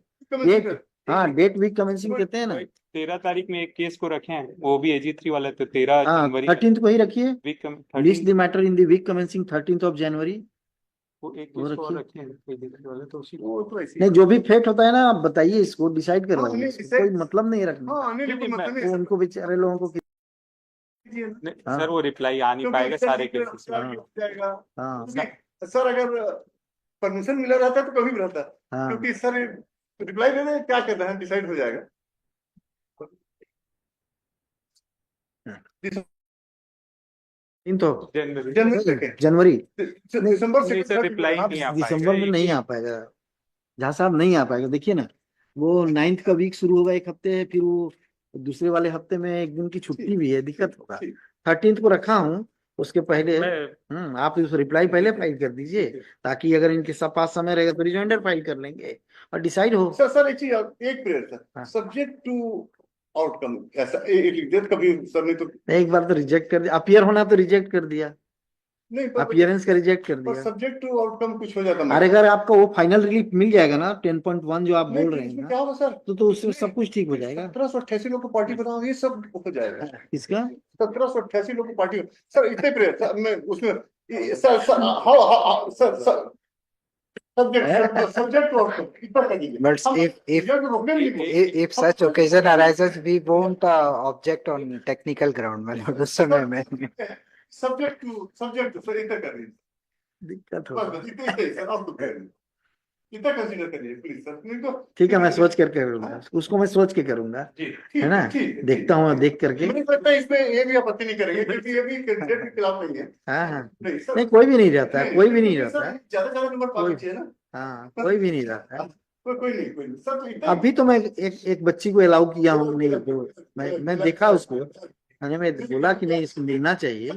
डेट, हाँ, डेट वीक कमेंसिंग कहते हैं ना। 13 तारीख में एक केस को रखे हैं, वो भी AG3 वाला, तो 13 हाँ, जनवरी 13th को ही रखिए। Week list the matter in the week commencing 13th of January। वो एक वो केस को रखिए। रखे हैं AG3 वाले, तो उसी वो तो ऐसे ही- नहीं, जो भी फेट होता है ना, आप बताइए, इसको डिसाइड हाँ, करवाइए, नहीं, इसको decide- कोई मतलब नहीं रखना। हाँ, नहीं, कोई मतलब नहीं वो है, उनको बेचारे लोगों को नहीं, हाँ। सर वो रिप्लाई आ नहीं क्योंकि पाएगा इससे सारे फिर केसेस। क्या जाएगा? हाँ क्योंकि सर अगर परमिशन मिला रहता तो कभी भी रहता, हाँ क्योंकि सर रिप्लाई दे दे, क्या कर रहे हैं डिसाइड हो जाएगा। इन तो जनवरी जनवरी तक है। जनवरी, दिसंबर से नहीं सर, रिप्लाई आप नहीं आ पाएगा। दिसंबर में नहीं आ पाएगा, जहाँ साहब नहीं आ पाएगा। देखिए ना, वो 9th का वीक शुरू होगा, एक हफ्ते है, फिर वो दूसरे वाले हफ्ते में एक दिन की छुट्टी भी है, दिक्कत होगा। 13th को रखा हूँ, उसके पहले आप उस रिप्लाई पहले फाइल कर दीजिए, ताकि अगर इनके सब पास समय रहेगा तो रिजाइंडर फाइल कर लेंगे और डिसाइड हो। सर एक चीज, एक प्रेयर हाँ। सर, सब्जेक्ट टू आउटकम, ऐसा कभी सर ने तो एक बार तो रिजेक्ट कर दिया, अपीयर होना तो रिजेक्ट कर दिया, नहीं, अपीयरेंस का रिजेक्ट कर पर दिया। सब्जेक्ट टू आउटकम कुछ हो जाता अरे अगर आपका वो फाइनल रिलीफ मिल जाएगा ना 10.1 जो आप नहीं, बोल रहे हैं इसमें ना, क्या होगा सर, तो उसमें सब कुछ ठीक हो जाएगा। 1788 लोग को पार्टी बनाओ, ये सब हो जाएगा। इसका 1788 लोग को पार्टी, सर इतने प्रेयर सर, मैं उसमें sir how sir subject to outcome, इतना करिए। But हम if रिजल्ट रोकने नहीं देंगे। if such occasion arises, we won't object on technical ground. मतलब उस समय में सब्जेक्ट टू सर इतना करिए, दिक्कत बस होगा। बस इतना ही है सर, और तो करिए, इतना कंसीडर करिए प्लीज सर, नहीं तो ठीक है, मैं सोच कर करूंगा, उसको मैं सोच के करूंगा, है ना। देखता हूँ, देख करके। मुझे लगता है इसमें ये भी आपत्ति नहीं करेंगे, क्योंकि ये भी कैंडिडेट के खिलाफ नहीं है। हाँ हाँ, नहीं सर, नहीं कोई भी नहीं रहता है, कोई भी नहीं रहता है। ज्यादा नंबर पाना चाहिए ना। हाँ, कोई भी नहीं रहता है। कोई नहीं सर, तो इतना अभी तो मैं एक बच्ची को अलाउ किया हूँ, नहीं तो मैं देखा उसको, मैंने मैं बोला कि नहीं, इसको मिलना चाहिए।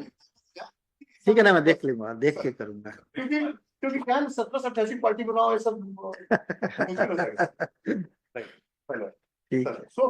ठीक है ना, मैं देख लूंगा, देख के करूंगा। क्योंकि क्या 1788 पार्टी बनाओ, ये सब मुश्किल हो जाएगा। ठीक सो